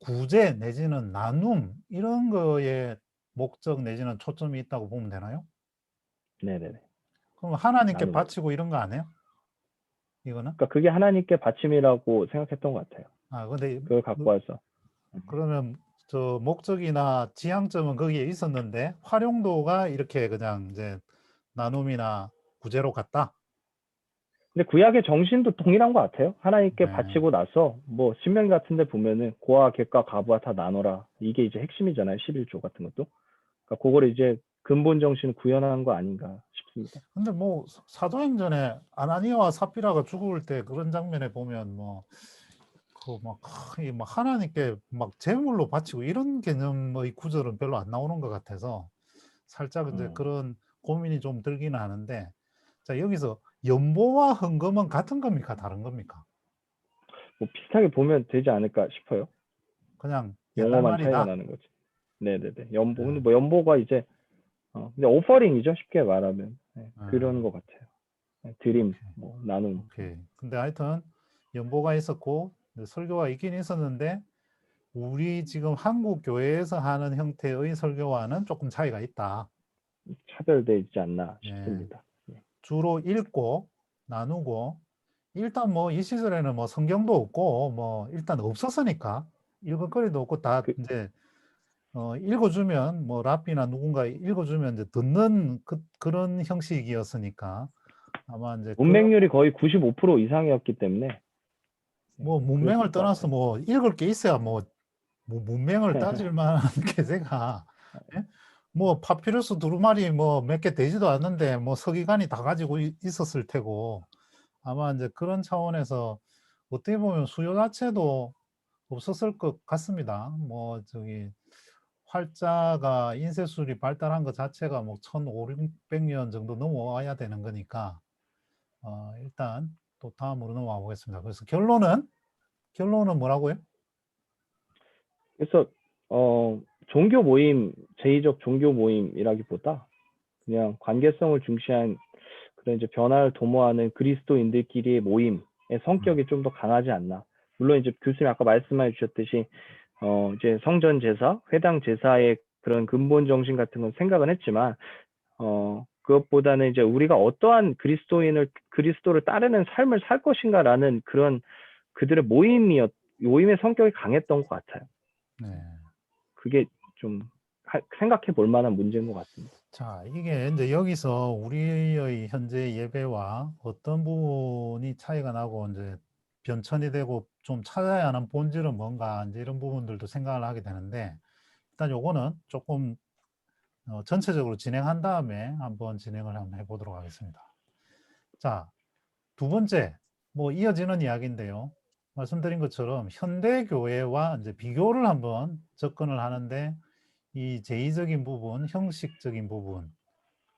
A: 구제 내지는 나눔 이런 거에 목적 내지는 초점이 있다고 보면 되나요?
B: 네네네.
A: 그럼 하나님께
B: 나눔.
A: 바치고 이런 거 안 해요? 이거는?
B: 그러니까 그게 하나님께 바침이라고 생각했던 것 같아요.
A: 아, 근데
B: 그걸 갖고 와서.
A: 그러면 저 목적이나 지향점은 거기에 있었는데 활용도가 이렇게 그냥 이제 나눔이나 구제로 갔다?
B: 근데 구약의 정신도 동일한 것 같아요. 하나님께
A: 네.
B: 바치고 나서 뭐 신명 같은 데 보면은 고아, 객과 가부와 다 나눠라. 이게 이제 핵심이잖아요. 11조 같은 것도. 그러니까 그거를 이제 근본 정신을 구현한 거 아닌가 싶습니다.
A: 근데 뭐 사도행전에 아나니아와 삽비라가 죽을 때 그런 장면에 보면 뭐 그 막 하나님께 막 제물로 바치고 이런 개념의 구절은 별로 안 나오는 것 같아서 살짝 이제 그런 고민이 좀 들기는 하는데, 자, 여기서 연보와 헌금은 같은 겁니까? 다른 겁니까?
B: 뭐 비슷하게 보면 되지 않을까 싶어요.
A: 그냥 옛날
B: 용어만 차이가
A: 말이다.
B: 나는 거지. 네네네. 연보. 근데
A: 네.
B: 뭐 연보가 이제 근데 오퍼링이죠. 쉽게 말하면. 네, 그런 것 같아요. 네, 드림, 뭐 나눔.
A: 오케이. 근데 하여튼 연보가 있었고 설교가 있긴 있었는데 우리 지금 한국 교회에서 하는 형태의 설교와는 조금 차이가 있다.
B: 차별돼 있지 않나
A: 예.
B: 싶습니다.
A: 주로 읽고 나누고, 일단 뭐 이 시절에는 뭐 성경도 없고 뭐 일단 없었으니까 읽을 거리도 없고 다
B: 그-
A: 이제 읽어주면 뭐 랍비나 누군가 읽어주면 이제 듣는 그런 형식이었으니까 아마 이제 그런
B: 문맹률이 거의 95% 이상이었기 때문에
A: 뭐
B: 그랬을
A: 문맹을
B: 것
A: 떠나서
B: 같아요.
A: 뭐 읽을 게 있어야 뭐 문맹을 따질 만한 게제가 예? 뭐 파피루스 두루마리 뭐 몇 개 되지도 않는데 뭐 서기관이 다 가지고 있었을 테고 아마 이제 그런 차원에서 어떻게 보면 수요 자체도 없었을 것 같습니다. 뭐 저기 활자가 인쇄술이 발달한 것 자체가 뭐 1500년 정도 넘어와야 되는 거니까 일단 또 다음으로 넘어가 보겠습니다. 그래서 결론은 뭐라고요?
B: 그래서 종교 모임, 제의적 종교 모임이라기보다 그냥 관계성을 중시한 그런 이제 변화를 도모하는 그리스도인들끼리의 모임의 성격이 좀 더 강하지 않나. 물론 이제 교수님 아까 말씀해 주셨듯이 이제 성전 제사, 회당 제사의 그런 근본 정신 같은 건 생각은 했지만 그것보다는 이제 우리가 어떠한 그리스도를 따르는 삶을 살 것인가라는 그런 그들의 모임의 성격이 강했던 것 같아요.
A: 네.
B: 그게 좀 생각해 볼 만한 문제인 것 같습니다.
A: 자, 이게 이제 여기서 우리의 현재 예배와 어떤 부분이 차이가 나고 이제 변천이 되고 좀 찾아야 하는 본질은 뭔가 이제 이런 부분들도 생각을 하게 되는데, 일단 요거는 조금 전체적으로 진행한 다음에 한번 진행을 한번 해보도록 하겠습니다. 자, 두 번째, 뭐 이어지는 이야기인데요. 말씀드린 것처럼 현대 교회와 이제 비교를 한번 접근을 하는데 이 제의적인 부분, 형식적인 부분,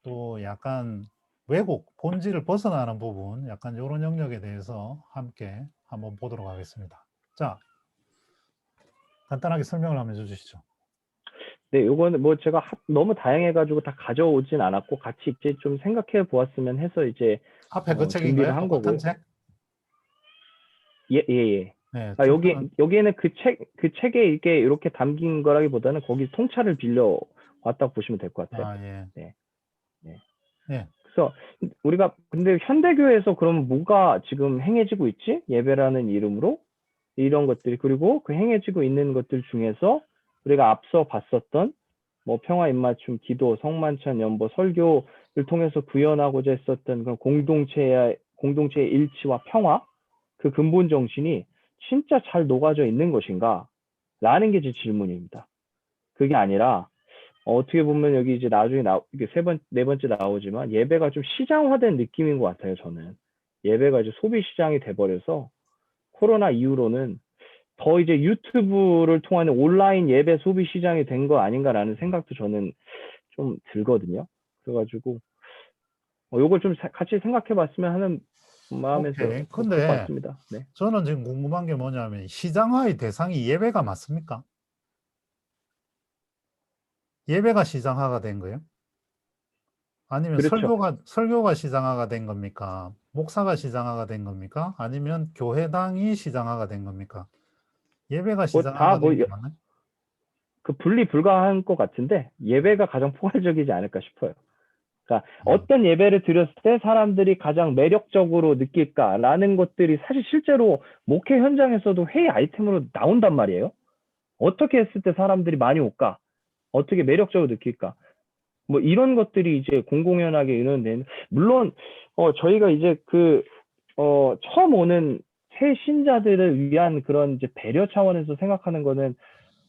A: 또 약간 왜곡, 본질을 벗어나는 부분, 약간 이런 영역에 대해서 함께 한번 보도록 하겠습니다. 자, 간단하게 설명을 한번 해주시죠.
B: 네, 요거는 뭐 제가 너무 다양해가지고 다 가져오진 않았고 같이 이제 좀 생각해 보았으면 해서 이제
A: 앞에 그 책인가요?
B: 준비를 한
A: 똑같은
B: 거고요.
A: 책?
B: 예.
A: 네,
B: 여기에는 그 책에 이렇게 담긴 거라기보다는 거기 통찰을 빌려 왔다고 보시면 될 것 같아요.
A: 아, 예.
B: 네.
A: 네.
B: 그래서 우리가 근데 현대교회에서 그럼 뭐가 지금 행해지고 있지? 예배라는 이름으로 이런 것들이, 그리고 그 행해지고 있는 것들 중에서 우리가 앞서 봤었던 뭐 평화 입맞춤, 기도, 성만찬, 연보, 설교를 통해서 구현하고자 했었던 그런 공동체의 일치와 평화, 그 근본 정신이 진짜 잘 녹아져 있는 것인가 라는 게 제 질문입니다. 그게 아니라 어떻게 보면 여기 이제 나중에 이게 네 번째 나오지만 예배가 좀 시장화된 느낌인 것 같아요. 저는 예배가 이제 소비 시장이 돼버려서 코로나 이후로는 더 이제 유튜브를 통한 온라인 예배 소비 시장이 된 거 아닌가라는 생각도 저는 좀 들거든요. 그래가지고 요걸 좀 같이 생각해봤으면 하는 마음에서
A: 오케이.
B: 뭐 그럴 것
A: 근데
B: 같습니다. 네.
A: 저는 지금 궁금한 게 뭐냐면 시장화의 대상이 예배가 맞습니까? 예배가 시장화가 된 거예요? 아니면
B: 그렇죠.
A: 설교가 시장화가 된 겁니까? 목사가 시장화가 된 겁니까? 아니면 교회당이 시장화가 된 겁니까? 예배가
B: 뭐 다
A: 시장화가
B: 뭐
A: 된 게 맞나요?
B: 그 분리 불가한 것 같은데 예배가 가장 포괄적이지 않을까 싶어요. 그러니까 어떤 예배를 드렸을 때 사람들이 가장 매력적으로 느낄까라는 것들이 사실 실제로 목회 현장에서도 회의 아이템으로 나온단 말이에요. 어떻게 했을 때 사람들이 많이 올까? 어떻게 매력적으로 느낄까? 뭐 이런 것들이 이제 공공연하게 의논된, 물론 저희가 이제 처음 오는 새 신자들을 위한 그런 이제 배려 차원에서 생각하는 거는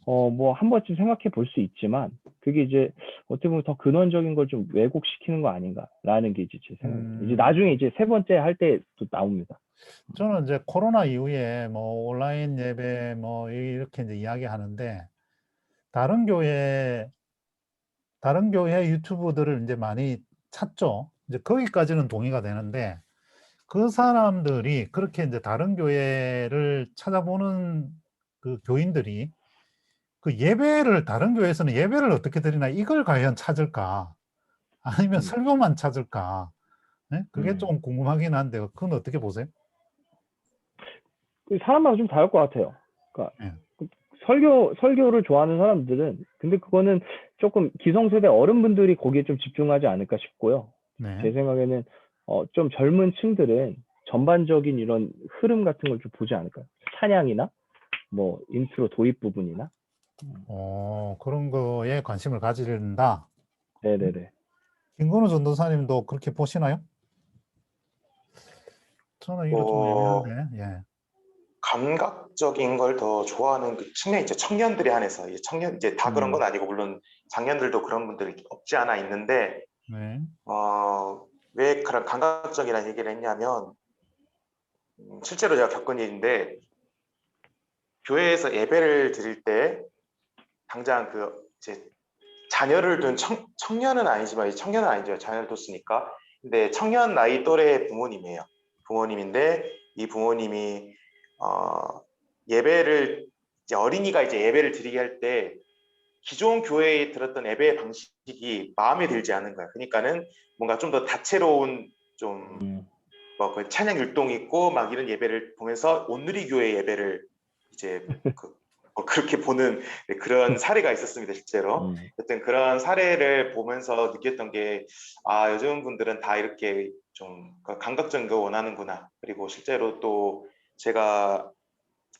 B: 뭐 한 번쯤 생각해 볼 수 있지만 그게 이제 어떻게 보면 더 근원적인 걸 좀 왜곡시키는 거 아닌가라는 게 이제 제 생각입니다. 이제 나중에 이제 세 번째 할 때 또 나옵니다.
A: 저는 이제 코로나 이후에 뭐 온라인 예배 뭐 이렇게 이제 이야기하는데 다른 교회 유튜브들을 이제 많이 찾죠. 이제 거기까지는 동의가 되는데 그 사람들이 그렇게 이제 다른 교회를 찾아보는 그 교인들이 그 예배를 다른 교회에서는 예배를 어떻게 드리나 이걸 과연 찾을까? 아니면 설교만 찾을까? 네? 그게 좀 궁금하긴 한데 그건 어떻게 보세요?
B: 사람마다 좀 다를 것 같아요. 그러니까
A: 네.
B: 설교를 좋아하는 사람들은 근데 그거는 조금 기성세대 어른분들이 거기에 좀 집중하지 않을까 싶고요.
A: 네.
B: 제 생각에는 좀 젊은 층들은 전반적인 이런 흐름 같은 걸 좀 보지 않을까요? 찬양이나 뭐 인트로 도입 부분이나.
A: 그런 거에 관심을 가진다.
B: 네네네.
A: 김건우 전도사님도 그렇게 보시나요? 저는 이거 좀 애매한데. 예.
C: 감각적인 걸 더 좋아하는 그 측면이 이제 청년들에 한해서 이제 다 그런 건 아니고 물론 장년들도 그런 분들이 없지 않아 있는데
A: 네.
C: 왜 그런 감각적이라는 얘기를 했냐면 실제로 제가 겪은 일인데 교회에서 예배를 드릴 때 당장 이제 자녀를 둔 청년은 아니지만 청년은 아니죠. 자녀를 뒀으니까. 근데 청년 나이 또래 부모님이에요. 부모님인데 이 부모님이 예배를 이제 어린이가 이제 예배를 드리게 할 때 기존 교회에 들었던 예배 방식이 마음에 들지 않은 거야. 그러니까는 뭔가 좀 더 다채로운 좀 그 찬양 율동 있고 막 이런 예배를 보면서 온누리 교회 예배를 이제 그렇게 보는 그런 사례가 있었습니다, 실제로. 어쨌든 그런 사례를 보면서 느꼈던 게, 요즘 분들은 다 이렇게 좀 감각적인 거 원하는구나. 그리고 실제로 또 제가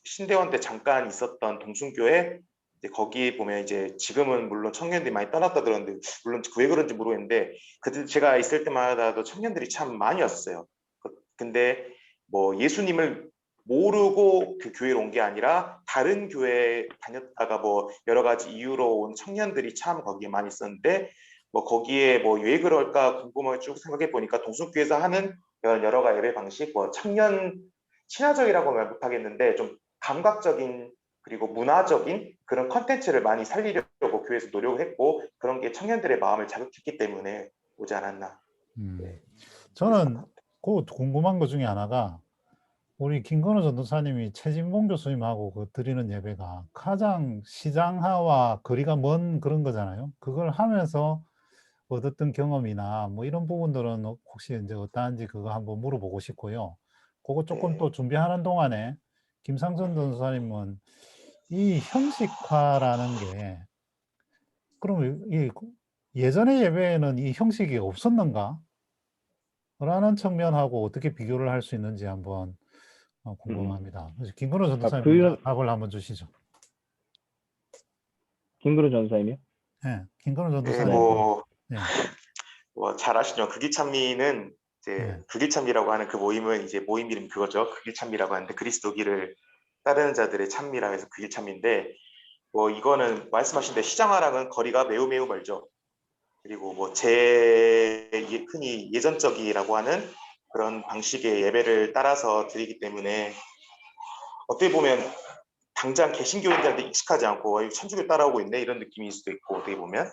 C: 신대원 때 잠깐 있었던 동순교회, 이제 거기 보면 이제 지금은 물론 청년들이 많이 떠났다 들었는데, 물론 왜 그런지 모르겠는데, 그때 제가 있을 때마다도 청년들이 참 많이 왔어요. 근데 뭐 예수님을 모르고 그 교회로 온 게 아니라 다른 교회에 다녔다가 뭐 여러 가지 이유로 온 청년들이 참 거기에 많이 있었는데 뭐 거기에 뭐 왜 그럴까 궁금하게 쭉 생각해 보니까 동순교회에서 하는 여러 가지 예배 방식 뭐 청년 친화적이라고 말 못하겠는데 좀 감각적인 그리고 문화적인 그런 컨텐츠를 많이 살리려고 교회에서 노력을 했고 그런 게 청년들의 마음을 자극했기 때문에 오지 않았나. 네.
A: 저는 그 궁금한 것 중에 하나가 우리 김건우 전도사님이 최진봉 교수님하고 그 드리는 예배가 가장 시장화와 거리가 먼 그런 거잖아요. 그걸 하면서 얻었던 경험이나 뭐 이런 부분들은 혹시 이제 어떠한지 그거 한번 물어보고 싶고요. 그거 조금 또 준비하는 동안에 김상선 전도사님은 이 형식화라는 게 그럼 예전의 예배에는 이 형식이 없었는가? 라는 측면하고 어떻게 비교를 할 수 있는지 한번 궁금합니다. 그래서 김건우 전도사님 먼저 답을 한번 주시죠.
B: 김근우 전사님이요?
A: 네, 김건우
C: 네,
A: 전도사님. 네.
C: 잘 아시죠? 극일찬미는 이제
A: 네.
C: 극일찬미라고 하는 그 모임은 이제 모임 이름 그거죠. 극일찬미라고 하는데 그리스도기를 따르는 자들의 찬미라 해서 극일찬미인데 뭐 이거는 말씀하신 대로 시장화랑은 거리가 매우 매우 멀죠. 그리고 뭐 흔히 예전적이라고 하는 그런 방식의 예배를 따라서 드리기 때문에 어떻게 보면 당장 개신교인들한테 익숙하지 않고 천주교 따라오고 있네 이런 느낌일 수도 있고, 어떻게 보면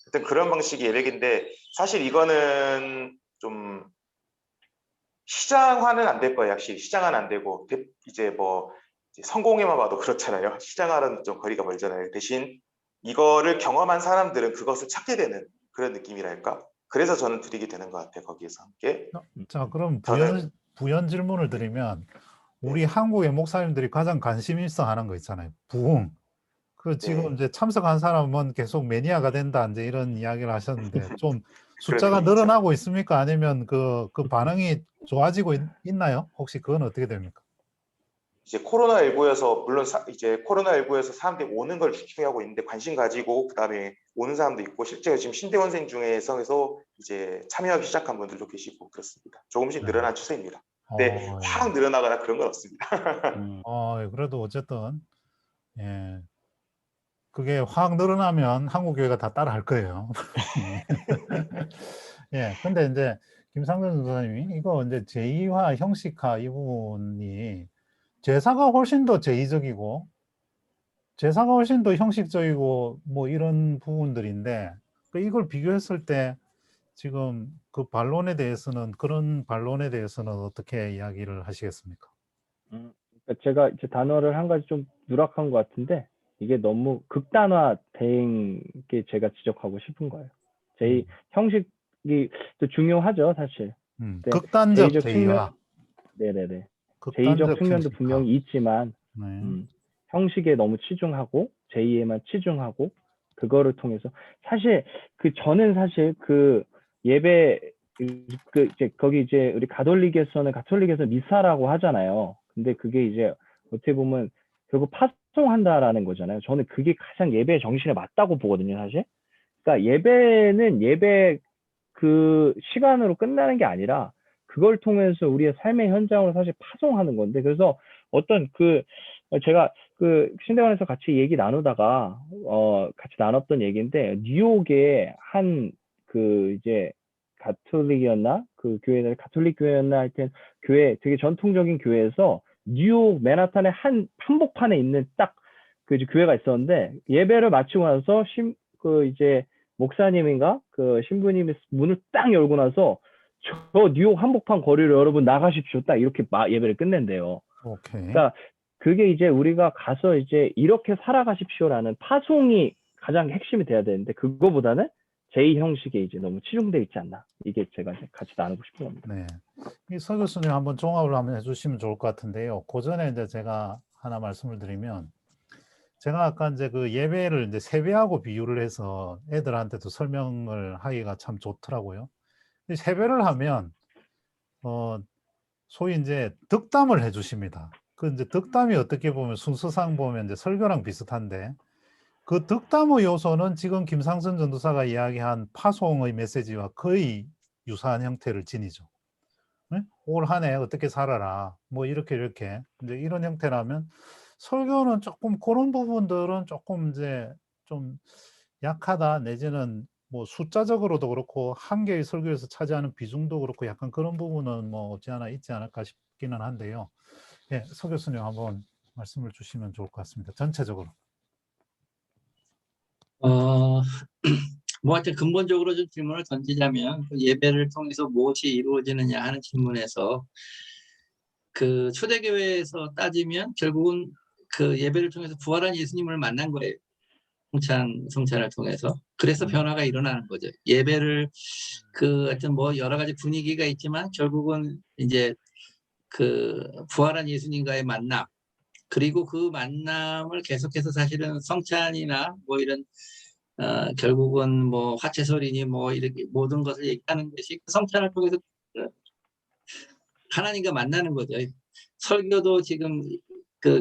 C: 어떤 그런 방식의 예배인데, 사실 이거는 좀 시장화는 안 될 거예요. 확실히 시장화는 안 되고, 이제 뭐 이제 성공회만 봐도 그렇잖아요. 시장화는 좀 거리가 멀잖아요. 대신 이거를 경험한 사람들은 그것을 찾게 되는 그런 느낌이랄까. 그래서 저는 드리게 되는 것 같아요. 거기에서 함께.
A: 자, 그럼
C: 저는
A: 부연 질문을 드리면 우리
C: 네,
A: 한국의 목사님들이 가장 관심 있어 하는 거 있잖아요. 부흥. 그 지금
C: 네,
A: 이제 참석한 사람은 계속 매니아가 된다 이제 이런 이야기를 하셨는데 좀
C: 그런
A: 숫자가
C: 느낌이 있죠.
A: 늘어나고 있습니까? 아니면 그 반응이 좋아지고 있나요? 혹시 그건 어떻게 됩니까?
C: 이제 코로나19에서 물론 이제 코로나19에서 사람들이 오는 걸 주축하고 있는데, 관심 가지고 그다음에 오는 사람도 있고, 실제로 지금 신대원생 중에서 이제 참여하기 시작한 분들도 계시고 그렇습니다. 조금씩
A: 네.
C: 늘어난 추세입니다. 근데
A: 예.
C: 확 늘어나거나 그런 건 없습니다.
A: 그래도 어쨌든 예. 그게 확 늘어나면 한국 교회가 다 따라할 거예요. 예. 근데 이제 김상근 전도사님이 이거 이제 제2화 형식화 이 부분이 제사가 훨씬 더 제의적이고 제사가 훨씬 더 형식적이고 뭐 이런 부분들인데 이걸 비교했을 때 지금 그 반론에 대해서는 그런 반론에 대해서는 어떻게 이야기를 하시겠습니까?
B: 그러니까 제가 이제 단어를 한 가지 좀 누락한 것 같은데 이게 너무 극단화된 게 제가 지적하고 싶은 거예요. 제 형식이 또 중요하죠, 사실. 근데
A: 극단적
B: 제의적 측면,
A: 제의화,
B: 네네네. 제의적
A: 극단적
B: 측면도
A: 형식화.
B: 분명히 있지만
A: 네.
B: 형식에 너무 치중하고 제의에만 치중하고 그거를 통해서 사실 저는 사실 그 예배 그 이제 거기 이제 우리 가톨릭에서 미사라고 하잖아요. 근데 그게 이제 어떻게 보면 결국 파송한다라는 거잖아요. 저는 그게 가장 예배의 정신에 맞다고 보거든요, 사실. 그러니까 예배는 예배 그 시간으로 끝나는 게 아니라 그걸 통해서 우리의 삶의 현장으로 사실 파송하는 건데, 그래서 어떤 제가 신대원에서 같이 얘기 나누다가 같이 나눴던 얘기인데, 뉴욕의 한 이제 가톨릭이었나 그 교회는 가톨릭 교회였나 하여튼 교회 되게 전통적인 교회에서 뉴욕 맨하탄의 한 한복판에 있는 딱 이제 교회가 있었는데, 예배를 마치고 나서 이제 목사님인가 그 신부님이 문을 딱 열고 나서 저 뉴욕 한복판 거리를 여러분 나가십시오 딱 이렇게 예배를 끝낸대요.
A: 오케이.
B: 그러니까 그게 이제 우리가 가서 이제 이렇게 살아가십시오라는 파송이 가장 핵심이 돼야 되는데, 그거보다는 제2 형식에 이제 너무 치중돼 있지 않나, 이게 제가 이제 같이 나누고 싶은 겁니다.
A: 네. 이 서 교수님 한번 종합을 한번 해주시면 좋을 것 같은데요. 그 전에 이제 제가 하나 말씀을 드리면, 제가 아까 이제 그 예배를 이제 세배하고 비유를 해서 애들한테도 설명을 하기가 참 좋더라고요. 세배를 하면 소위 이제 덕담을 해주십니다. 그 이제 덕담이 어떻게 보면 순서상 보면 이제 설교랑 비슷한데, 그 덕담의 요소는 지금 김상선 전도사가 이야기한 파송의 메시지와 거의 유사한 형태를 지니죠. 네? 올 한 해 어떻게 살아라, 뭐 이렇게 이제 이런 형태라면, 설교는 조금 그런 부분들은 조금 이제 좀 약하다, 내지는 뭐 숫자적으로도 그렇고 한 개의 설교에서 차지하는 비중도 그렇고 약간 그런 부분은 뭐 없지 않아 있지 않을까 싶기는 한데요. 예, 서 교수님 한번 말씀을 주시면 좋을 것 같습니다. 전체적으로.
D: 뭐 하여튼 근본적으로 좀 질문을 던지자면, 그 예배를 통해서 무엇이 이루어지느냐 하는 질문에서 그 초대교회에서 따지면 결국은 그 예배를 통해서 부활한 예수님을 만난 거예요. 성찬을 통해서. 그래서 변화가 일어나는 거죠. 예배를 하여튼 뭐 여러 가지 분위기가 있지만 결국은 이제 그 부활한 예수님과의 만남, 그리고 그 만남을 계속해서 사실은 성찬이나 뭐 이런 결국은 뭐 화채설이니 뭐 이렇게 모든 것을 얘기하는 것이 성찬을 통해서 하나님과 만나는 거죠. 설교도 지금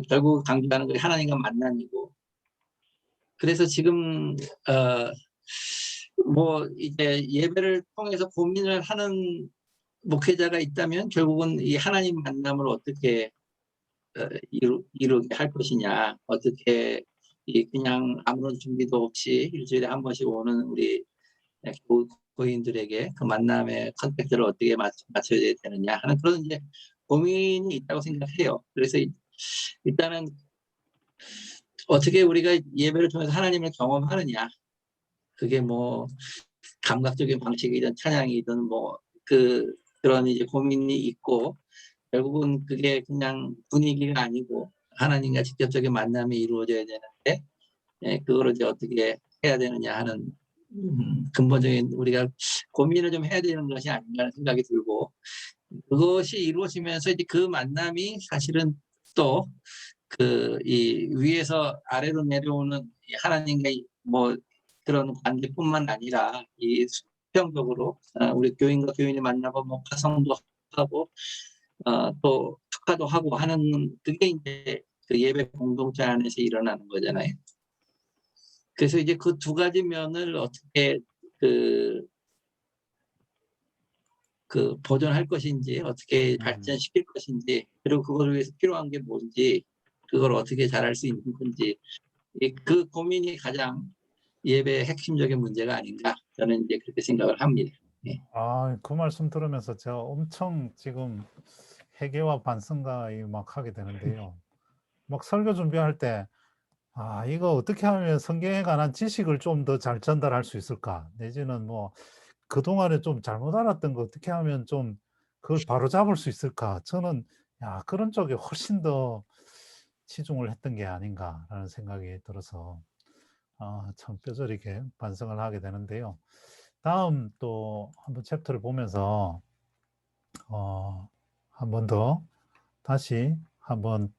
D: 결국 강조하는 것이 하나님과 만남이고, 그래서 지금 뭐 이제 예배를 통해서 고민을 하는 목회자가 있다면 결국은 이 하나님 만남을 어떻게 이루게 할 것이냐, 어떻게 이 그냥 아무런 준비도 없이 일주일에 한 번씩 오는 우리 교인들에게 그 만남의 컨택트를 어떻게 맞춰야 되느냐 하는 그런 이제 고민이 있다고 생각해요. 그래서 일단은 어떻게 우리가 예배를 통해서 하나님을 경험하느냐, 그게 뭐 감각적인 방식이든 찬양이든 뭐 그런 이제 고민이 있고, 결국은 그게 그냥 분위기가 아니고 하나님과 직접적인 만남이 이루어져야 되는데, 그거를 이제 어떻게 해야 되느냐 하는 근본적인 우리가 고민을 좀 해야 되는 것이 아닌가 하는 생각이 들고, 그것이 이루어지면서 이제 그 만남이 사실은 또 이 위에서 아래로 내려오는 하나님과의 뭐 그런 관계뿐만 아니라 이 수평적으로 우리 교인과 교인이 만나고 뭐 파송도 하고 또 축하도 하고 하는 그게 이제 그 예배 공동체 안에서 일어나는 거잖아요. 그래서 이제 그 두 가지 면을 어떻게 보존할 것인지, 어떻게 발전시킬 것인지, 그리고 그걸 위해서 필요한 게 뭔지, 그걸 어떻게 잘할 수 있는 건지, 그 고민이 가장 예배의 핵심적인 문제가 아닌가, 저는 이제 그렇게 생각을 합니다.
A: 그 말씀 들으면서 제가 엄청 지금 회개와 반성과 막 하게 되는데요. 막 설교 준비할 때, 이거 어떻게 하면 성경에 관한 지식을 좀 더 잘 전달할 수 있을까? 내지는 뭐, 그동안에 좀 잘못 알았던 거 어떻게 하면 좀 그걸 바로잡을 수 있을까? 저는, 그런 쪽에 훨씬 더 치중을 했던 게 아닌가라는 생각이 들어서, 참 뼈저리게 반성을 하게 되는데요. 다음 또 한번 챕터를 보면서, 한 번 더 다시 한번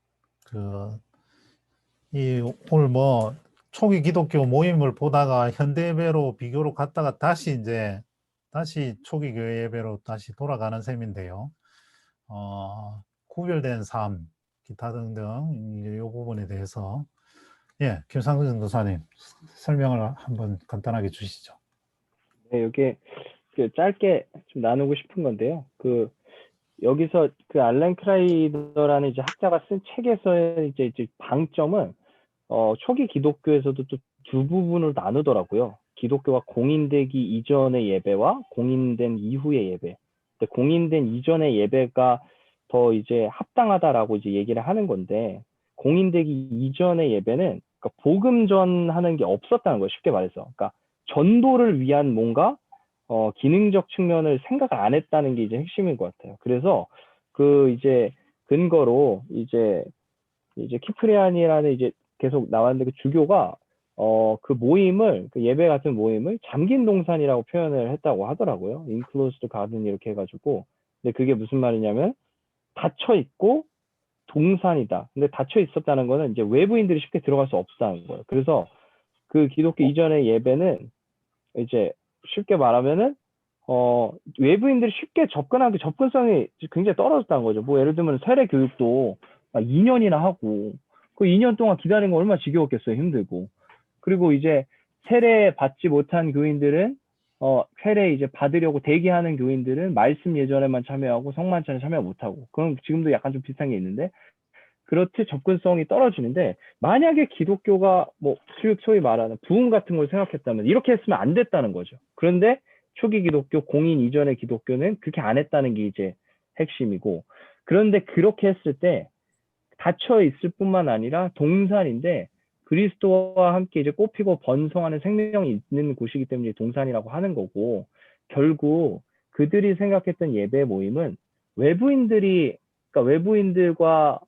A: 오늘 뭐 초기 기독교 모임을 보다가 현대 예배로 비교로 갔다가 다시 초기 교회 예배로 다시 돌아가는 셈인데요. 구별된 삶, 기타 등등 이 부분에 대해서 김상근 전도사님 설명을 한번 간단하게 주시죠.
B: 네, 여기 짧게 좀 나누고 싶은 건데요. 여기서 알렌 크라이더라는 이제 학자가 쓴 책에서의 이제 방점은 초기 기독교에서도 또 두 부분을 나누더라고요. 기독교가 공인되기 이전의 예배와 공인된 이후의 예배. 근데 공인된 이전의 예배가 더 이제 합당하다라고 이제 얘기를 하는 건데, 공인되기 이전의 예배는 그러니까 복음 전하는 게 없었다는 거예요. 쉽게 말해서. 그러니까 전도를 위한 뭔가 기능적 측면을 생각을 안 했다는 게 이제 핵심인 것 같아요. 그래서 이제 근거로 이제 키프리안이라는 이제 계속 나왔는데, 그 주교가 그 모임을, 그 예배 같은 모임을 잠긴 동산이라고 표현을 했다고 하더라고요. enclosed garden 이렇게 해가지고. 근데 그게 무슨 말이냐면 닫혀 있고 동산이다. 근데 닫혀 있었다는 거는 이제 외부인들이 쉽게 들어갈 수 없다는 거예요. 그래서 그 기독교 이전의 예배는 이제 쉽게 말하면은 외부인들이 쉽게 접근하기 접근성이 굉장히 떨어졌다는 거죠. 뭐 예를 들면 세례 교육도 2년이나 하고 그 2년 동안 기다리는 거 얼마나 지겨웠겠어요. 힘들고. 그리고 이제 세례 받지 못한 교인들은 세례 이제 받으려고 대기하는 교인들은 말씀 예전에만 참여하고 성만찬에 참여 못하고, 그럼 지금도 약간 좀 비슷한 게 있는데, 그렇듯 접근성이 떨어지는데, 만약에 기독교가 뭐 소위 말하는 부흥 같은 걸 생각했다면 이렇게 했으면 안 됐다는 거죠. 그런데 초기 기독교, 공인 이전의 기독교는 그렇게 안 했다는 게 이제 핵심이고, 그런데 그렇게 했을 때 닫혀 있을 뿐만 아니라 동산인데 그리스도와 함께 이제 꽃피고 번성하는 생명이 있는 곳이기 때문에 동산이라고 하는 거고, 결국 그들이 생각했던 예배 모임은 그러니까 외부인들과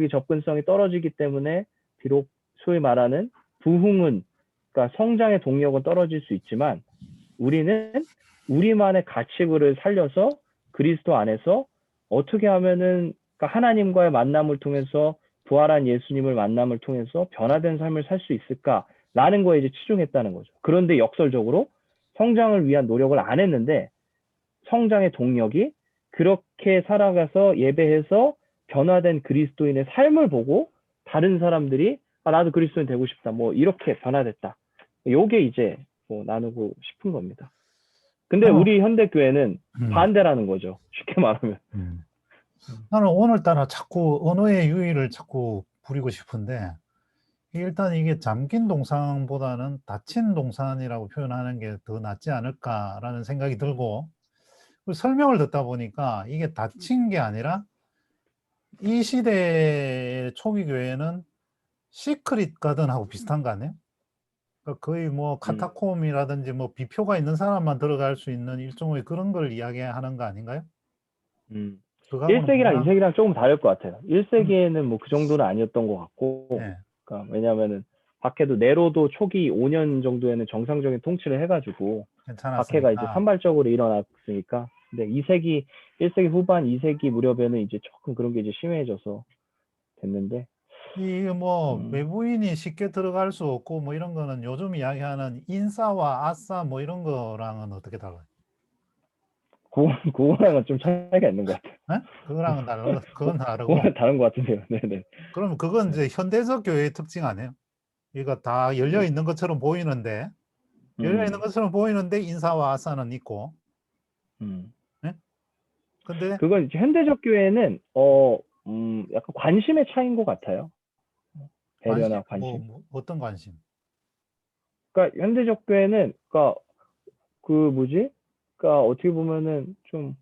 B: 접근성이 떨어지기 때문에 비록 소위 말하는 부흥은, 그러니까 성장의 동력은 떨어질 수 있지만, 우리는 우리만의 가치를 살려서 그리스도 안에서 어떻게 하면은, 그러니까 하나님과의 만남을 통해서, 부활한 예수님을 만남을 통해서 변화된 삶을 살 수 있을까라는 거에 이제 치중했다는 거죠. 그런데 역설적으로 성장을 위한 노력을 안 했는데, 성장의 동력이 그렇게 살아가서 예배해서 변화된 그리스도인의 삶을 보고 다른 사람들이 나도 그리스도인 되고 싶다, 뭐 이렇게 변화됐다. 요게 이제 뭐 나누고 싶은 겁니다. 근데 우리 현대교회는 반대라는 거죠. 쉽게 말하면.
A: 나는 오늘따라 자꾸 언어의 유의를 자꾸 부리고 싶은데, 일단 이게 잠긴 동산보다는 닫힌 동산이라고 표현하는 게 더 낫지 않을까라는 생각이 들고, 그 설명을 듣다 보니까 이게 닫힌 게 아니라 이 시대의 초기 교회는 시크릿 가든하고 비슷한 거 아니에요? 그러니까 거의 뭐 카타콤이라든지 뭐 비표가 있는 사람만 들어갈 수 있는 일종의 그런 걸 이야기하는 거 아닌가요? 그거하고는
B: 1세기랑
A: 무관한-
B: 2세기랑 조금 다를 것 같아요. 1세기에는 뭐 그 정도는 아니었던 것 같고,
A: 네.
B: 그러니까 왜냐하면은 박해도 네로도 초기 5년 정도에는 정상적인 통치를 해가지고 박해가 이제
A: 괜찮았으니까.
B: 산발적으로 일어났으니까. 근데 2세기, 1세기 후반, 2세기 무렵에는 이제 조금 그런 게 이제 심해져서 됐는데,
A: 이 뭐
B: 음,
A: 외부인이 쉽게 들어갈 수 없고 뭐 이런 거는 요즘 이야기하는 인싸와 아싸 뭐 이런 거랑은 어떻게 달라요?
B: 그거랑은 좀 차이가 있는 것 같아요.
A: 네? 그거랑은 다른 그건 다르고.
B: 그거랑 다른 것 같은데요. 네네.
A: 그러면 그건 이제 현대적 교회의 특징 아니에요? 이거 다 열려 있는 것처럼 보이는데 열려 있는 것처럼 보이는데 인싸와 아싸는 있고. 네? 근데
B: 그건 이제 현대적 교회는 약간 관심의 차이인 것 같아요. 배려나 관심.
A: 뭐 어떤 관심?
B: 그러니까 현대적 교회는 그러니까 그 뭐지? 그러니까 어떻게 보면은 좀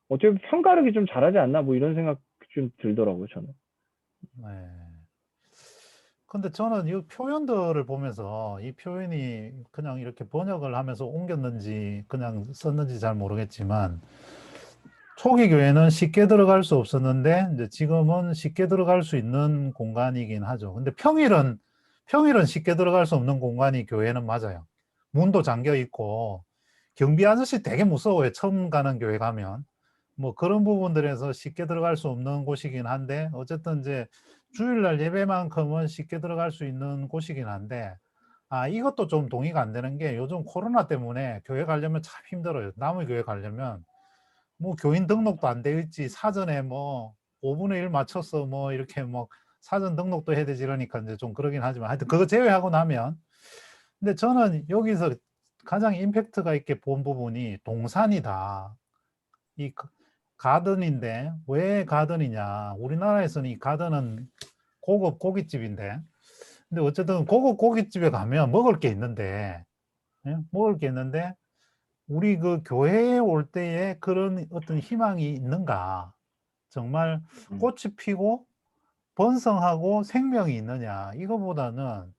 B: 어떻게 보면 편가르기 좀 잘하지 않나 뭐 이런 생각 좀 들더라고요 저는.
A: 네. 근데 저는 이 표현들을 보면서 이 표현이 그냥 이렇게 번역을 하면서 옮겼는지 그냥 썼는지 잘 모르겠지만, 초기 교회는 쉽게 들어갈 수 없었는데 이제 지금은 쉽게 들어갈 수 있는 공간이긴 하죠. 근데 평일은 쉽게 들어갈 수 없는 공간이 교회는 맞아요. 문도 잠겨 있고 경비 아저씨 되게 무서워요. 처음 가는 교회 가면. 뭐 그런 부분들에서 쉽게 들어갈 수 없는 곳이긴 한데, 어쨌든 이제 주일날 예배만큼은 쉽게 들어갈 수 있는 곳이긴 한데, 이것도 좀 동의가 안 되는 게, 요즘 코로나 때문에 교회 가려면 참 힘들어요. 남의 교회 가려면 뭐 교인 등록도 안 돼 있지, 사전에 뭐 5분의 1 맞춰서 뭐 이렇게 뭐 사전 등록도 해야 되지, 이러니까 이제 좀 그러긴 하지만, 하여튼 그거 제외하고 나면. 근데 저는 여기서 가장 임팩트가 있게 본 부분이 동산이다. 이 가든인데, 왜 가든이냐? 우리나라에서는 이 가든은 고급 고깃집인데, 근데 어쨌든 고급 고깃집에 가면 먹을 게 있는데, 먹을 게 있는데 우리 그 교회에 올 때에 그런 어떤 희망이 있는가? 정말 꽃이 피고 번성하고 생명이 있느냐? 이거보다는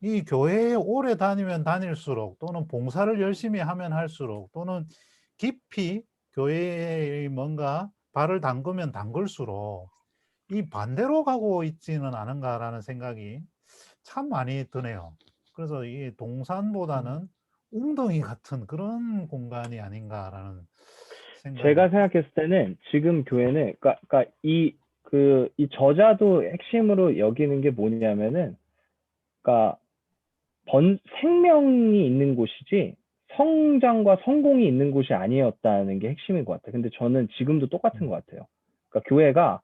A: 이 교회에 오래 다니면 다닐수록, 또는 봉사를 열심히 하면 할수록, 또는 깊이 교회에 뭔가 발을 담그면 담글수록 이 반대로 가고 있지는 않은가라는 생각이 참 많이 드네요. 그래서 이 동산보다는 웅덩이 같은 그런 공간이 아닌가라는 생각이.
B: 제가 생각했을 때는 지금 교회는 그러니까 이 저자도 핵심으로 여기는 게 뭐냐면은 그러니까 생명이 있는 곳이지 성장과 성공이 있는 곳이 아니었다는 게 핵심인 것 같아요. 근데 저는 지금도 똑같은 것 같아요. 그러니까 교회가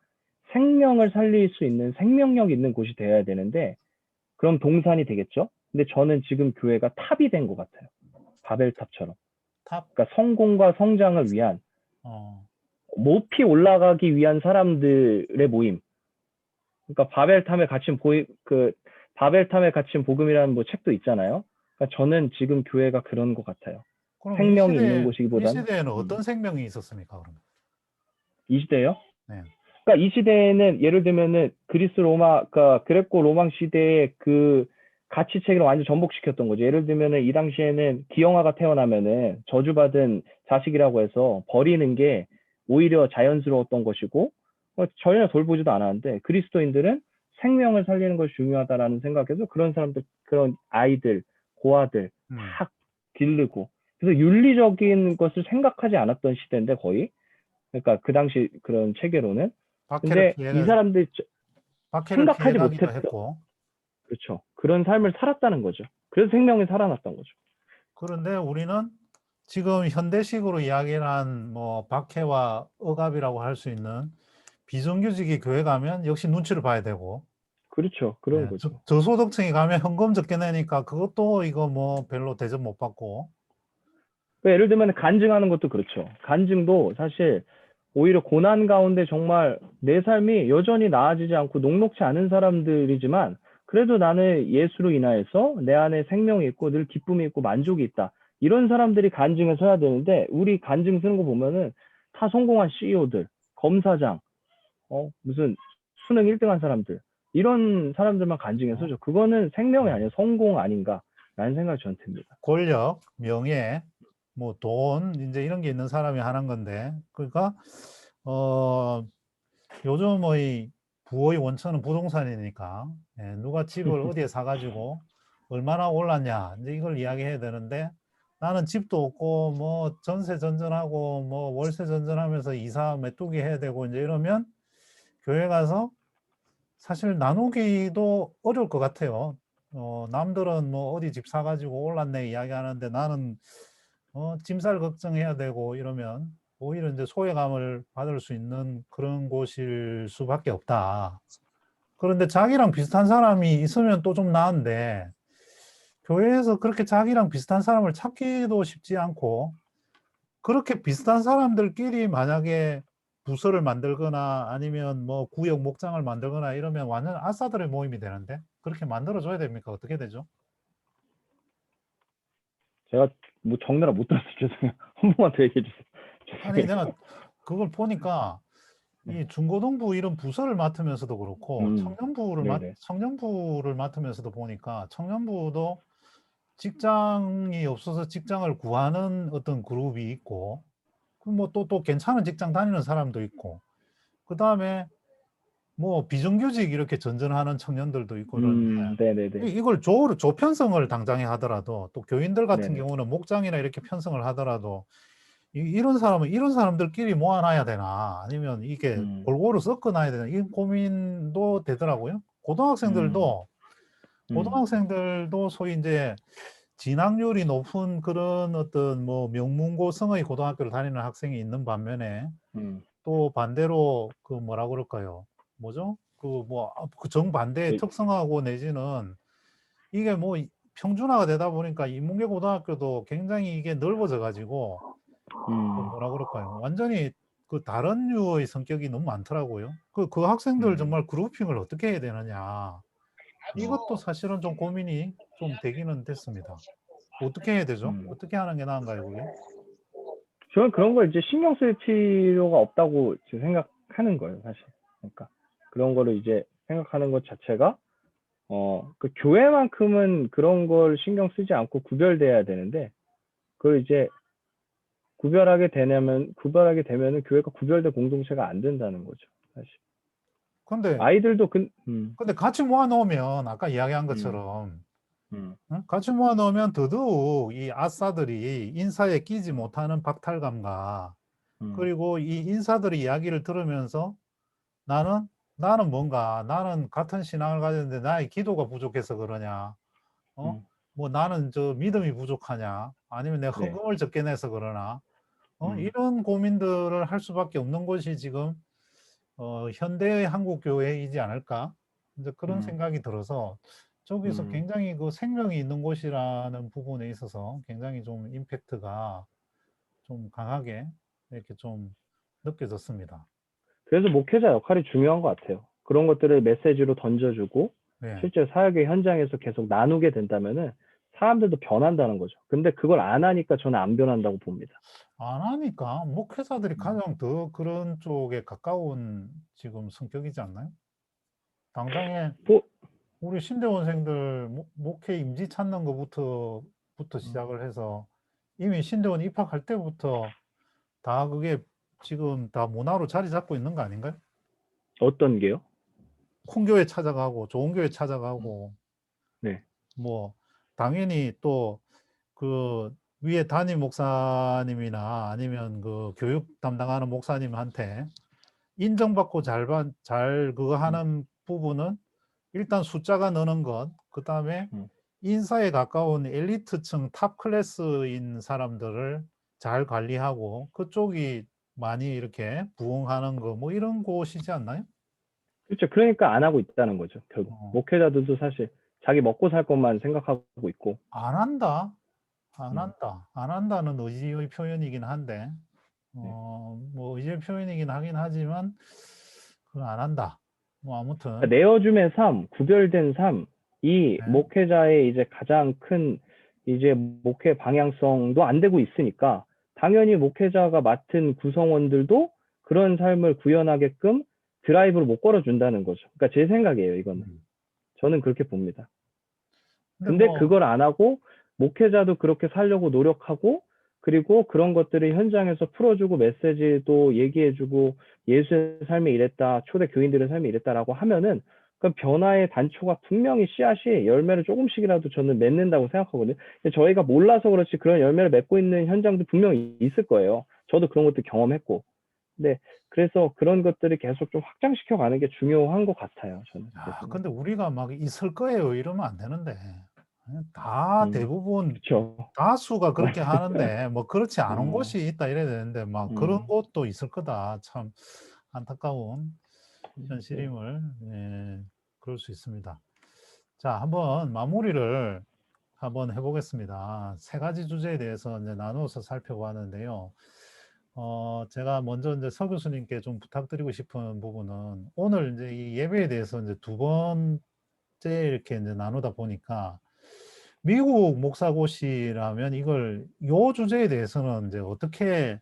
B: 생명을 살릴 수 있는 생명력 있는 곳이 되어야 되는데 그럼 동산이 되겠죠? 근데 저는 지금 교회가 탑이 된 것 같아요. 바벨탑처럼.
A: 탑.
B: 그러니까 성공과 성장을 위한 높이 올라가기 위한 사람들의 모임. 그러니까 바벨탑에 갇힌 복음이라는 뭐 책도 있잖아요. 그러니까 저는 지금 교회가 그런 것 같아요.
A: 그럼
B: 생명이 있는
A: 이
B: 곳이기보다는
A: 시대에는 어떤 생명이 있었습니까, 그러면?
B: 이 시대요?
A: 네.
B: 그러니까 이 시대에는 예를 들면은 그러니까 그레코 로망 시대의 그 가치체계를 완전 전복시켰던 거죠. 예를 들면은 이 당시에는 기형아가 태어나면은 저주받은 자식이라고 해서 버리는 게 오히려 자연스러웠던 것이고 전혀 돌보지도 않았는데, 그리스도인들은 생명을 살리는 것이 중요하다라는 생각에서 그런 사람들, 그런 아이들, 고아들 막 기르고, 그래서 윤리적인 것을 생각하지 않았던 시대인데 거의, 그러니까 그 당시 그런 체계로는. 근데 이 사람들이
A: 박해를
B: 생각하지
A: 피해가기도
B: 못했던,
A: 했고.
B: 그렇죠. 그런 삶을 살았다는 거죠. 그래서 생명이 살아났던 거죠.
A: 그런데 우리는 지금 현대식으로 이야기를 한 뭐 박해와 억압이라고 할 수 있는 비정규직이 교회 가면 역시 눈치를 봐야 되고,
B: 그렇죠. 그런 거죠.
A: 저소득층이 가면 현금 적게 내니까 그것도 이거 뭐 별로 대접 못 받고.
B: 예를 들면 간증하는 것도 그렇죠. 간증도 사실 오히려 고난 가운데 정말 내 삶이 여전히 나아지지 않고 녹록지 않은 사람들이지만 그래도 나는 예수로 인하여서 내 안에 생명이 있고 늘 기쁨이 있고 만족이 있다. 이런 사람들이 간증에 서야 되는데 우리 간증 쓰는 거 보면은 다 성공한 CEO들, 검사장, 무슨 수능 1등한 사람들 이런 사람들만 간증에 서죠. 그거는 생명이 아니라 성공 아닌가라는 생각이 저는 듭니다.
A: 권력, 명예, 뭐 돈 이제 이런 게 있는 사람이 하는 건데 그러니까 요즘의 부의 원천은 부동산이니까 누가 집을 어디에 사가지고 얼마나 올랐냐 이제 이걸 이야기해야 되는데 나는 집도 없고 뭐 전세 전전하고 뭐 월세 전전하면서 이사 메뚜기 해야 되고 이제 이러면 교회 가서 사실 나누기도 어려울 것 같아요. 남들은 뭐 어디 집 사가지고 올랐네 이야기하는데 나는 짐살 걱정해야 되고 이러면 오히려 이제 소외감을 받을 수 있는 그런 곳일 수밖에 없다. 그런데 자기랑 비슷한 사람이 있으면 또 좀 나은데 교회에서 그렇게 자기랑 비슷한 사람을 찾기도 쉽지 않고 그렇게 비슷한 사람들끼리 만약에 부서를 만들거나 아니면 뭐 구역 목장을 만들거나 이러면 완전 아싸들의 모임이 되는데 그렇게 만들어줘야 됩니까? 어떻게 되죠?
B: 제가 뭐 적느라 못 들었어요. 죄송해요. 한 번만 더 얘기해 주세요.
A: 아니
B: 죄송해요.
A: 내가 그걸 보니까
B: 네.
A: 이 중고등부 이런 부서를 맡으면서도 그렇고
B: 네네.
A: 청년부를 맡으면서도 보니까 청년부도 직장이 없어서 직장을 구하는 어떤 그룹이 있고 뭐 또 괜찮은 직장 다니는 사람도 있고 그 다음에 뭐 비정규직 이렇게 전전하는 청년들도 있고 그러는데
B: 네네네.
A: 이걸 조편성을 당장에 하더라도 또 교인들 같은
B: 네네.
A: 경우는 목장이나 이렇게 편성을 하더라도 이런 사람은 이런 사람들끼리 모아놔야 되나 아니면 이게 골고루 섞어놔야 되나 이 고민도 되더라고요. 고등학생들도 소위 이제 진학률이 높은 그런 어떤 뭐 명문고성의 고등학교를 다니는 학생이 있는 반면에 또 반대로 그 뭐라 그럴까요? 뭐죠? 그 뭐 그 정반대의
B: 네.
A: 특성하고 내지는 이게 뭐 평준화가 되다 보니까 인문계 고등학교도 굉장히 이게 넓어져 가지고 그 뭐라 그럴까요? 완전히 그 다른 류의 성격이 너무 많더라고요. 그 학생들 정말 그룹핑을 어떻게 해야 되느냐. 이것도 사실은 좀 고민이 좀 되기는 됐습니다. 어떻게 해야 되죠? 어떻게 하는 게 나은가요, 그게?
B: 저는 그런 걸 이제 신경 쓸 필요가 없다고 이제 생각하는 거예요, 사실. 그러니까 그런 거를 이제 생각하는 것 자체가 그 교회만큼은 그런 걸 신경 쓰지 않고 구별돼야 되는데 그걸 이제 구별하게 되면은 교회가 구별된 공동체가 안 된다는 거죠, 사실.
A: 근데
B: 아이들도
A: 같이 모아 놓으면 아까 이야기한 것처럼 같이 모아 놓으면 더더욱 이 아싸들이 인사에 끼지 못하는 박탈감과 그리고 이 인사들의 이야기를 들으면서 나는 나는 같은 신앙을 가졌는데 나의 기도가 부족해서 그러냐 뭐 나는 저 믿음이 부족하냐 아니면 내가
B: 네.
A: 헌금을 적게 내서 그러나 이런 고민들을 할 수밖에 없는 것이 지금 현대의 한국 교회이지 않을까 이제 그런 생각이 들어서 저기서 굉장히 그 생명이 있는 곳이라는 부분에 있어서 굉장히 좀 임팩트가 좀 강하게 이렇게 좀 느껴졌습니다.
B: 그래서 목회자 역할이 중요한 것 같아요. 그런 것들을 메시지로 던져주고
A: 네.
B: 실제 사역의 현장에서 계속 나누게 된다면은 사람들도 변한다는 거죠. 근데 그걸 안 하니까 저는 안 변한다고 봅니다.
A: 안 하니까 목회자들이 가장 더 그런 쪽에 가까운 지금 성격이지 않나요? 당장에
B: 뭐,
A: 우리 신대원생들 목회 임지 찾는 것부터 시작을 해서 이미 신대원 입학할 때부터 다 그게 지금 다 문화로 자리 잡고 있는 거 아닌가요?
B: 어떤 게요?
A: 큰 교회 찾아가고 좋은 교회 찾아가고
B: 네.
A: 뭐 당연히 또 그 위에 담임 목사님이나 아니면 그 교육 담당하는 목사님한테 인정받고 잘 그거 하는 부분은 일단 숫자가 느는 것, 그 다음에 인사에 가까운 엘리트층 탑 클래스인 사람들을 잘 관리하고 그쪽이 많이 이렇게 부응하는 거 뭐 이런 곳이지 않나요?
B: 그렇죠. 그러니까 안 하고 있다는 거죠. 결국 목회자들도 사실 자기 먹고 살 것만 생각하고 있고.
A: 안 한다. 안 한다. 안 한다는 의지의 표현이긴 한데 뭐 의제 표현이긴 하긴 하지만 그건 안 한다. 뭐 아무튼
B: 내어줌의 삶, 구별된 삶, 이
A: 네.
B: 목회자의 이제 가장 큰 이제 목회 방향성도 안 되고 있으니까 당연히 목회자가 맡은 구성원들도 그런 삶을 구현하게끔 드라이브를 못 걸어준다는 거죠. 그러니까 제 생각이에요, 이거는. 저는 그렇게 봅니다. 근데
A: 뭐
B: 그걸 안 하고 목회자도 그렇게 살려고 노력하고 그리고 그런 것들을 현장에서 풀어주고 메시지도 얘기해주고 예수의 삶이 이랬다, 초대 교인들의 삶이 이랬다라고 하면은 그 변화의 단초가 분명히 씨앗이 열매를 조금씩이라도 저는 맺는다고 생각하거든요. 근데 저희가 몰라서 그렇지 그런 열매를 맺고 있는 현장도 분명히 있을 거예요. 저도 그런 것도 경험했고. 근데 그래서 그런 것들을 계속 좀 확장시켜 가는 게 중요한 것 같아요. 저는.
A: 근데 우리가 막 있을 거예요 이러면 안 되는데 다 대부분
B: 그렇죠.
A: 다수가 그렇게 하는데 뭐 그렇지 않은
B: 어.
A: 곳이 있다 이래야 되는데 막 그런 곳도 있을 거다. 참 안타까운 현실임을 그럴 수 있습니다. 자, 한번 마무리를 한번 해보겠습니다. 세 가지 주제에 대해서 이제 나누어서 살펴봤는데요. 제가 먼저 이제 서 교수님께 좀 부탁드리고 싶은 부분은 오늘 이제 이 예배에 대해서 이제 두 번째 이렇게 이제 나누다 보니까 미국 목사고시라면 이걸 요 주제에 대해서는 이제 어떻게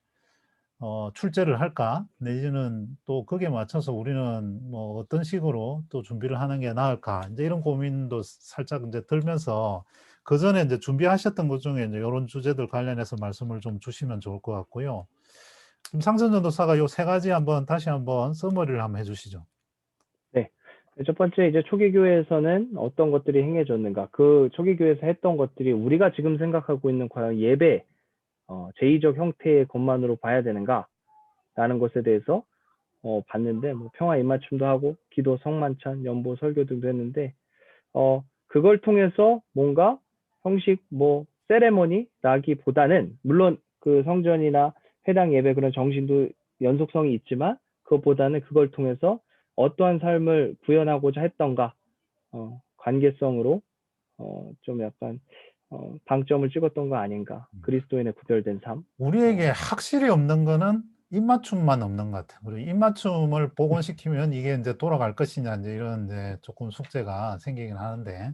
A: 출제를 할까? 내지는 또 거기에 맞춰서 우리는 뭐 어떤 식으로 또 준비를 하는 게 나을까? 이제 이런 고민도 살짝 이제 들면서 그 전에 이제 준비하셨던 것 중에 이제 이런 주제들 관련해서 말씀을 좀 주시면 좋을 것 같고요. 김상선 전도사가 요 세 가지 한번 다시 한번 서머리를 한번 해주시죠.
B: 네. 첫 번째 이제 초기 교회에서는 어떤 것들이 행해졌는가? 그 초기 교회에서 했던 것들이 우리가 지금 생각하고 있는 과연 예배, 제의적 형태의 것만으로 봐야 되는가? 라는 것에 대해서 봤는데 뭐 평화 입맞춤도 하고 기도, 성만찬, 연보, 설교 등도 했는데 그걸 통해서 뭔가 형식 뭐 세레머니라기보다는 물론 그 성전이나 회당 예배 그런 정신도 연속성이 있지만 그것보다는 그걸 통해서 어떠한 삶을 구현하고자 했던가 관계성으로 좀 약간 방점을 찍었던 거 아닌가. 그리스도인의 구별된 삶.
A: 우리에게 확실히 없는 거는 입맞춤만 없는 것 같아요. 그리고 입맞춤을 복원시키면 이게 이제 돌아갈 것이냐 이제 이런 이제 조금 숙제가 생기긴 하는데,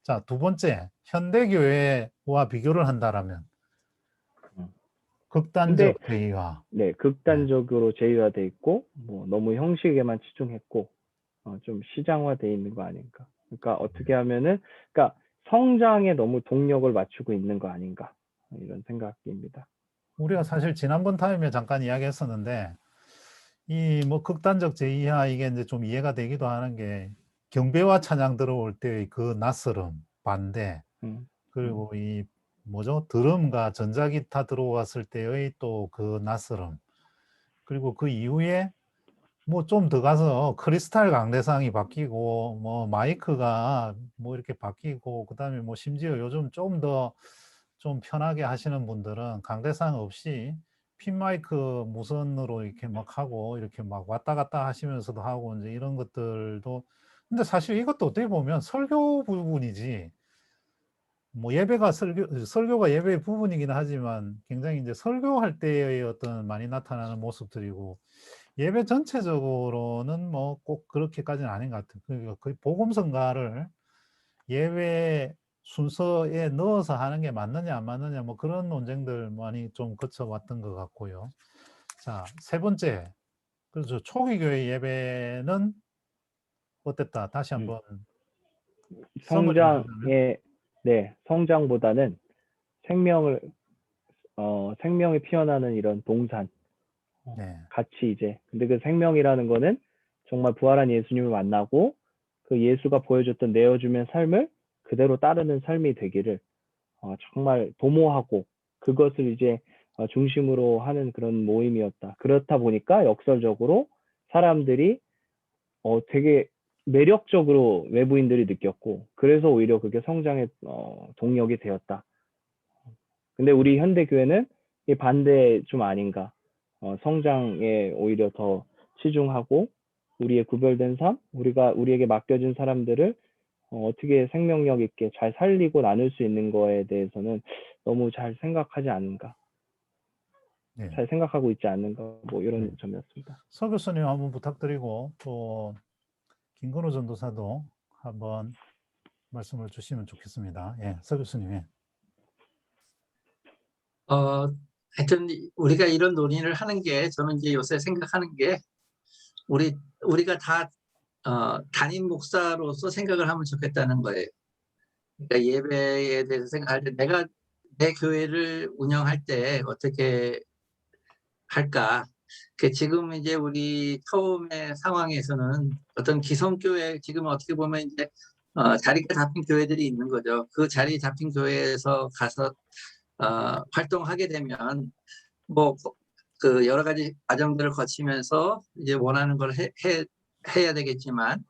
A: 자, 두 번째 현대교회와 비교를 한다라면 극단적 제의화.
B: 네, 극단적으로 제휴화돼 있고 뭐 너무 형식에만 치중했고 좀 시장화돼 있는 거 아닌가. 그러니까 어떻게 하면은 그러니까 성장에 너무 동력을 맞추고 있는 거 아닌가 이런 생각입니다.
A: 우리가 사실 지난번 타임에 잠깐 이야기했었는데 이 뭐 극단적 제의화 이게 이제 좀 이해가 되기도 하는 게 경배와 찬양 들어올 때의 그 낯설음, 반대, 그리고 이 뭐죠? 드럼과 전자기타 들어왔을 때의 또 그 낯설음, 그리고 그 이후에 뭐 좀 더 가서 크리스탈 강대상이 바뀌고 뭐 마이크가 뭐 이렇게 바뀌고 그다음에 뭐 심지어 요즘 좀 더 좀 편하게 하시는 분들은 강대상 없이 핀 마이크 무선으로 이렇게 막 하고 이렇게 막 왔다 갔다 하시면서도 하고 이제 이런 것들도, 근데 사실 이것도 어떻게 보면 설교 부분이지 뭐 예배가 설교가 예배의 부분이긴 하지만 굉장히 이제 설교할 때의 어떤 많이 나타나는 모습들이고 예배 전체적으로는 뭐 꼭 그렇게까지는 아닌 것 같아요. 그러니까 거의 복음성가를 예배 순서에 넣어서 하는 게 맞느냐 안 맞느냐 뭐 그런 논쟁들 많이 좀 거쳐왔던 것 같고요. 자, 세 번째, 그래서 초기 교회 예배는 어땠다? 다시 한번 서머리를 하자면.
B: 성장보다는 생명이 피어나는 이런 동산
A: 네.
B: 같이 이제 근데 그 생명이라는 거는 정말 부활한 예수님을 만나고 그 예수가 보여줬던 내어주면 삶을 그대로 따르는 삶이 되기를 정말 도모하고 그것을 이제 중심으로 하는 그런 모임이었다. 그렇다 보니까 역설적으로 사람들이 되게 매력적으로 외부인들이 느꼈고 그래서 오히려 그게 성장의 동력이 되었다. 근데 우리 현대교회는 이 반대 좀 아닌가. 성장에 오히려 더 치중하고 우리의 구별된 삶, 우리에게 맡겨진 사람들을 어떻게 생명력 있게 잘 살리고 나눌 수 있는 거에 대해서는 너무 잘 생각하지 않은가.
A: 예.
B: 잘 생각하고 있지 않는가 뭐 이런
A: 네.
B: 점이었습니다.
A: 서 교수님 한번 부탁드리고 또 김건우 전도사도 한번 말씀을 주시면 좋겠습니다. 예, 서 교수님. 예.
D: 하여튼 우리가 이런 논의를 하는 게 저는 이제 요새 생각하는 게 우리가 다 담임 목사로서 생각을 하면 좋겠다는 거예요. 그러니까 예배에 대해서 생각할 때 내가 내 교회를 운영할 때 어떻게 할까? 지금 이제 우리 처음의 상황에서는 어떤 기성교회 지금 어떻게 보면 이제 자리가 잡힌 교회들이 있는 거죠. 그 자리 잡힌 교회에서 가서 활동하게 되면 뭐 그 여러 가지 과정들을 거치면서 이제 원하는 걸 해야 되겠지만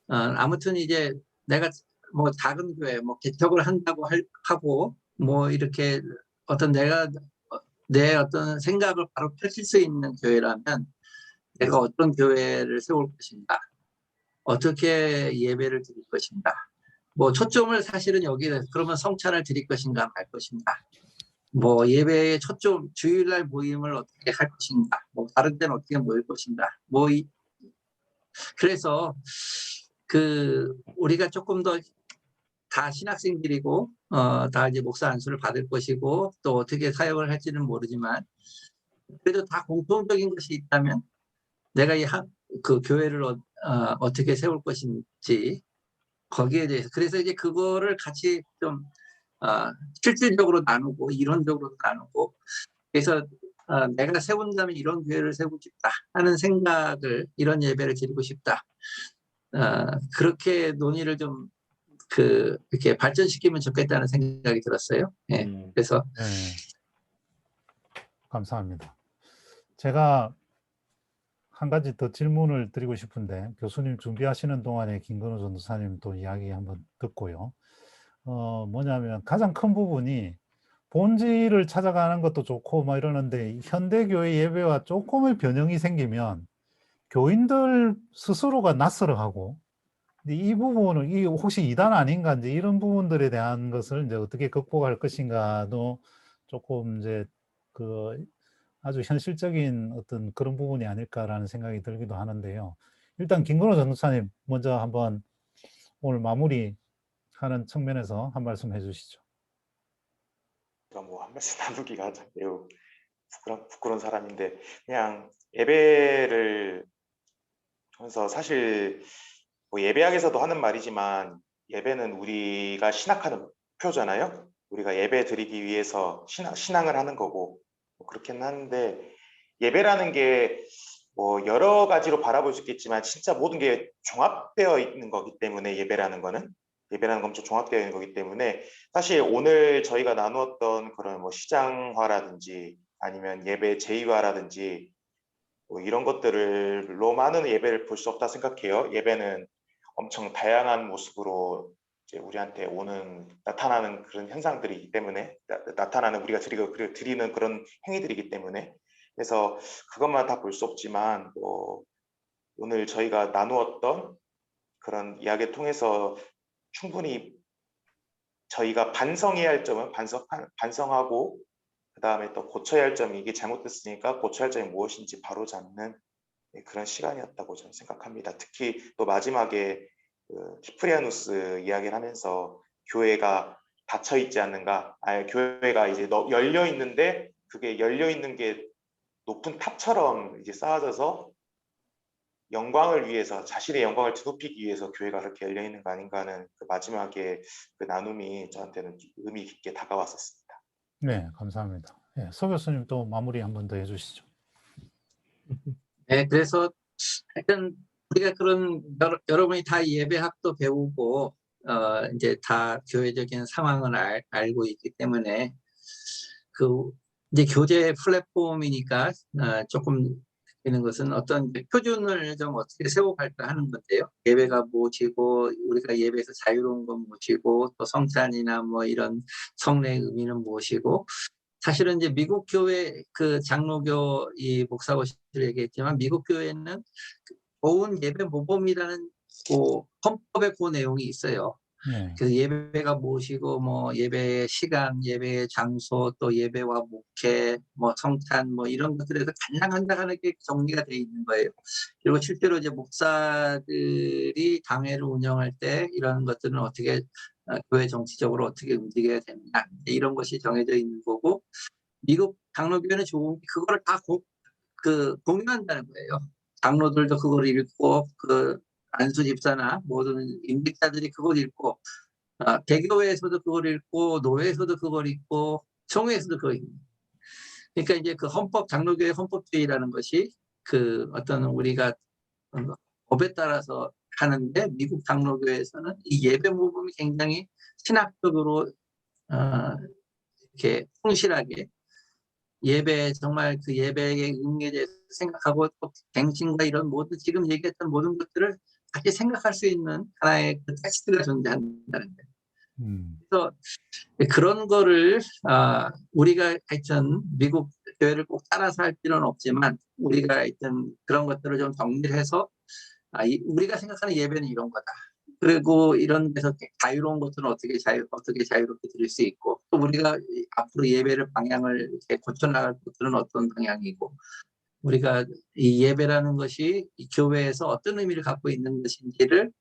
D: 아무튼 이제 내가 뭐 작은 교회 뭐 개척을 한다고 하고 뭐 이렇게 어떤 내가 내 어떤 생각을 바로 펼칠 수 있는 교회라면 내가 어떤 교회를 세울 것인가, 어떻게 예배를 드릴 것인가, 뭐 초점을 사실은 여기 그러면 성찬을 드릴 것인가 말 것인가, 뭐 예배의 초점 주일날 모임을 어떻게 할 것인가, 뭐 다른 때는 어떻게 모일 것인가, 뭐 그래서 우리가 조금 더 다 신학생들이고 다 이제 목사 안수를 받을 것이고 또 어떻게 사역을 할지는 모르지만 그래도 다 공통적인 것이 있다면 내가 그 교회를 어떻게 세울 것인지 거기에 대해서 그래서 이제 그거를 같이 좀 실질적으로 나누고 이론적으로 나누고 그래서 내가 세운다면 이런 교회를 세우고 싶다 하는 생각을 이런 예배를 드리고 싶다 그렇게 논의를 좀 이렇게 발전시키면 좋겠다는 생각이 들었어요. 예. 그래서
A: 네. 감사합니다. 제가 한 가지 더 질문을 드리고 싶은데 교수님 준비하시는 동안에 김건우 전도사님 또 이야기 한번 듣고요. 뭐냐면 가장 큰 부분이 본질을 찾아가는 것도 좋고 뭐 이러는데 현대교회 예배와 조금의 변형이 생기면 교인들 스스로가 낯설어하고 이 부분은 혹시 이단 아닌가 이제 이런 부분들에 대한 것을 이제 어떻게 극복할 것인가도 조금 이제 아주 현실적인 어떤 그런 부분이 아닐까라는 생각이 들기도 하는데요. 일단 김건우 전도사님 먼저 한번 오늘 마무리하는 측면에서 한 말씀 해주시죠.
C: 제가 뭐 한 말씀 나누기가 매우 부끄러운 사람인데 그냥 예배를 하면서 사실 뭐 예배학에서도 하는 말이지만 예배는 우리가 신학하는 표잖아요. 우리가 예배 드리기 위해서 신앙을 하는 거고 뭐 그렇긴 한데 예배라는 게 뭐 여러 가지로 바라볼 수 있겠지만 진짜 모든 게 종합되어 있는 거기 때문에 예배라는 건 엄청 종합되어 있는 거기 때문에 사실 오늘 저희가 나누었던 그런 뭐 시장화라든지 아니면 예배 제의화라든지 뭐 이런 것들로만은 예배를 볼 수 없다 생각해요. 예배는 엄청 다양한 모습으로 이제 우리한테 나타나는 그런 현상들이기 때문에 나타나는 우리가 드리는 그런 행위들이기 때문에 그래서 그것만 다 볼 수 없지만 뭐 오늘 저희가 나누었던 그런 이야기를 통해서 충분히 저희가 반성해야 할 점은 반성하고 그 다음에 또 고쳐야 할 점이 이게 잘못됐으니까 고쳐야 할 점이 무엇인지 바로잡는 그런 시간이었다고 저는 생각합니다. 특히 또 마지막에 키프리아누스 이야기를 하면서 교회가 닫혀 있지 않는가, 교회가 이제 열려 있는데 그게 열려 있는 게 높은 탑처럼 이제 쌓아져서 영광을 위해서 자신의 영광을 드높이기 위해서 교회가 그렇게 열려 있는 거 아닌가 하는 그 마지막에 그 나눔이 저한테는 의미 깊게 다가왔었습니다.
A: 네, 감사합니다. 네, 서 교수님 또 마무리 한번 더 해주시죠.
D: 네, 그래서 하여튼 우리가 그런 여러분이 다 예배학도 배우고 이제 다 교회적인 상황을 알고 있기 때문에 이제 교제 플랫폼이니까 조금 되는 것은 어떤 표준을 좀 어떻게 세워갈까 하는 건데요. 예배가 무엇이고 우리가 예배에서 자유로운 건 무엇이고 또 성찬이나 뭐 이런 성례의 의미는 무엇이고 사실은 이제 미국 교회 장로교 이 목사고시를 얘기했지만 미국 교회는 좋은 예배 모범이라는 헌법에 그 내용이 있어요.
A: 네.
D: 그래서 예배가 무엇이고 뭐 예배의 시간, 예배의 장소, 또 예배와 목회, 뭐 성찬 뭐 이런 것들에서 간당간당하게 정리가 돼 있는 거예요. 그리고 실제로 이제 목사들이 당회를 운영할 때 이런 것들은 어떻게 교회 정치적으로 어떻게 움직여야 되느냐 이런 것이 정해져 있는 거고, 미국 장로교회는 좋은 게 그거를 다 공유한다는 거예요. 장로들도 그걸 읽고 그 안수 집사나 모든 임직자들이 그걸 읽고 대교회에서도 그걸 읽고 노회에서도 그걸 읽고 총회에서도 그걸 읽고. 그러니까 이제 그 헌법 장로교회 헌법주의라는 것이 그 어떤 우리가 법에 따라서 하는데, 미국 장로교회에서는 이 예배 모범이 굉장히 신학적으로 이렇게 성실하게 예배, 정말 그 예배의 의미에 대해서 생각하고 또 갱신과 이런 모든 지금 얘기했던 모든 것들을 같이 생각할 수 있는 하나의 그 텍스트가 존재한다는 거예요. 그래서 그런 거를 우리가 하여튼 미국 교회를 꼭 따라서 할 필요는 없지만, 우리가 하여튼 그런 것들을 좀 정리를 해서 우리가 생각하는 예배는 이런 거다. 그리고 이런 데서 자유로운 것들은 어떻게 자유롭게 드릴 수 있고, 또 우리가 앞으로 예배를 방향을 이렇게 고쳐나갈 것들은 어떤 방향이고, 우리가 이 예배라는 것이 이 교회에서 어떤 의미를 갖고 있는 것인지를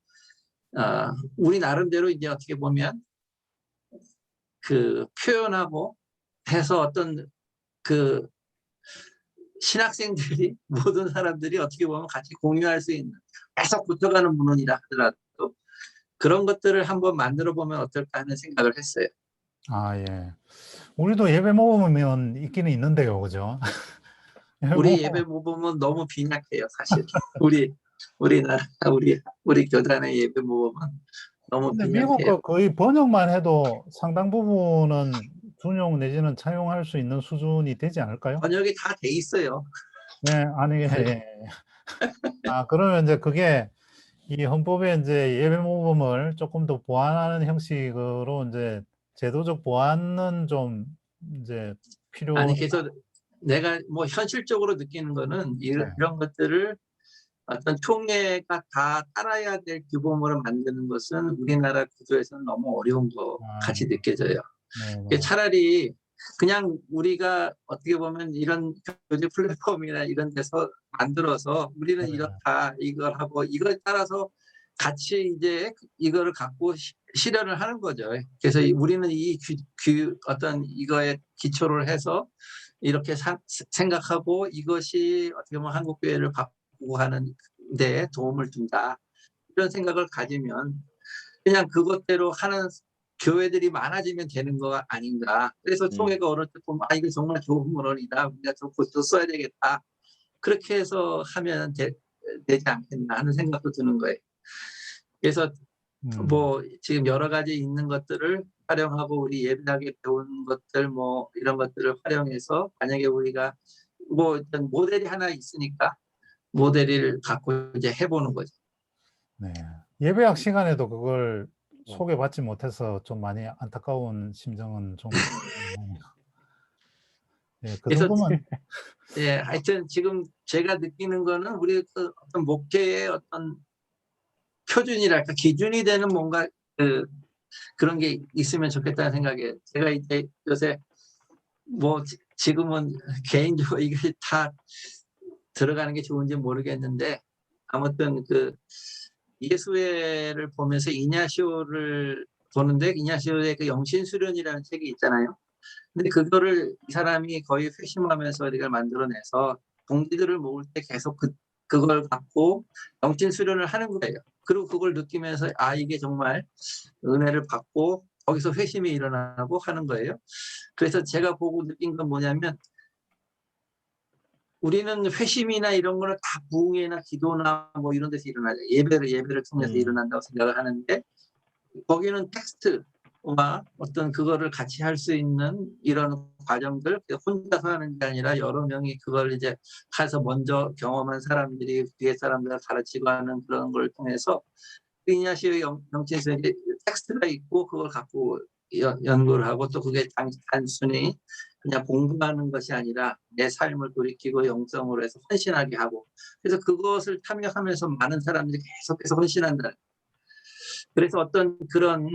D: 우리 나름대로 이제 어떻게 보면 그 표현하고 해서 어떤 그 신학생들이 모든 사람들이 어떻게 보면 같이 공유할 수 있는, 계속 붙어가는 문헌이라 하더라도 그런 것들을 한번 만들어 보면 어떨까 하는 생각을 했어요.
A: 예. 우리도 예배 모으면 있기는 있는데요, 그죠?
D: 우리 예배 모범은 너무 빈약해요, 사실. 우리나라 우리 교단의 예배 모범은 너무
A: 근데
D: 빈약해요.
A: 미국 거 거의 번역만 해도 상당 부분은 준용 내지는 차용할 수 있는 수준이 되지 않을까요?
D: 번역이 다 돼 있어요.
A: 네, 아니, 그러면 이제 그게 이 헌법에 이제 예배 모범을 조금 더 보완하는 형식으로 이제 제도적 보완은 좀 이제
D: 아니,
A: 필요하다.
D: 그래서 내가 뭐 현실적으로 느끼는 거는 이런 것들을 어떤 총회가 다 따라야 될 규범으로 만드는 것은 우리나라 구조에서는 너무 어려운 것 같이 느껴져요.
A: 네.
D: 차라리 그냥 우리가 어떻게 보면 이런 교제 플랫폼이나 이런 데서 만들어서 우리는
A: 네.
D: 이렇다 이걸 하고 이거에 따라서 같이 이제 이거를 갖고 실현을 하는 거죠. 그래서 우리는 이 어떤 이거에 기초를 해서 이렇게 생각하고 이것이 어떻게 보면 한국 교회를 바꾸고 하는 데 도움을 준다. 이런 생각을 가지면 그냥 그것대로 하는 교회들이 많아지면 되는 거 아닌가. 그래서 총회가 어느 때 보면 이거 정말 좋은 문헌이다. 우리가 좀 써야 되겠다. 그렇게 해서 하면 되지 않겠나 하는 생각도 드는 거예요. 그래서 뭐 지금 여러 가지 있는 것들을 활용하고 우리 예배하게 배운 것들 뭐 이런 것들을 활용해서 만약에 우리가 뭐 일단 모델이 하나 있으니까 모델을 갖고 이제 해보는 거죠.
A: 네. 예배학 시간에도 그걸 소개받지 못해서 좀 많이 안타까운 심정은 좀 네, 그
D: 그래서
A: 정도만
D: 예, 하여튼 지금 제가 느끼는 거는 우리 그 어떤 목회의 어떤 표준이랄까 기준이 되는 뭔가 그런 게 있으면 좋겠다는 생각에 제가 이제 요새 뭐 지금은 개인적으로 이게 다 들어가는 게 좋은지 모르겠는데 아무튼 그 예수회를 보면서 이냐시오를 보는데 이냐시오의 그 영신수련이라는 책이 있잖아요. 근데 그거를 이 사람이 거의 회심하면서 우리가 만들어내서 동기들을 모을 때 계속 그걸 갖고 영신 수련을 하는 거예요. 그리고 그걸 느끼면서 이게 정말 은혜를 받고 거기서 회심이 일어나고 하는 거예요. 그래서 제가 보고 느낀 건 뭐냐면 우리는 회심이나 이런 거는 다 부흥회나 기도나 뭐 이런 데서 일어나죠. 예배를 통해서 일어난다고 생각을 하는데 거기는 텍스트와 어떤 그거를 같이 할 수 있는 이런 과정들, 혼자서 하는 게 아니라 여러 명이 그걸 이제 가서 먼저 경험한 사람들이 뒤에 사람들을 가르치고 하는 그런 걸 통해서 이냐시오 영신에서 텍스트가 있고 그걸 갖고 연구를 하고 또 그게 단순히 그냥 공부하는 것이 아니라 내 삶을 돌이키고 영성으로 해서 헌신하게 하고 그래서 그것을 탐욕하면서 많은 사람들이 계속해서 헌신한다. 그래서 어떤 그런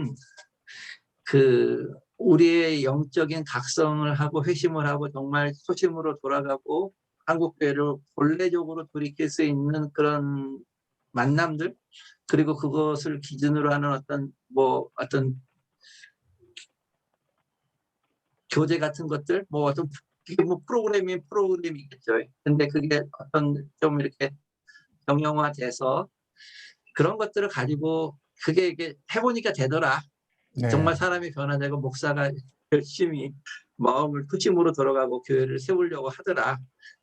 D: 그 우리의 영적인 각성을 하고 회심을 하고 정말 초심으로 돌아가고 한국교회를 본래적으로 돌이킬 수 있는 그런 만남들, 그리고 그것을 기준으로 하는 어떤 교재 같은 것들, 이게 프로그램이겠죠. 근데 그게 어떤 좀 이렇게 정형화돼서 그런 것들을 가지고 그게 이게 해보니까 되더라.
A: 네.
D: 정말 사람이 변화되고 목사가 열심히 마음을 투심으로 돌아가고 교회를 세우려고 하더라.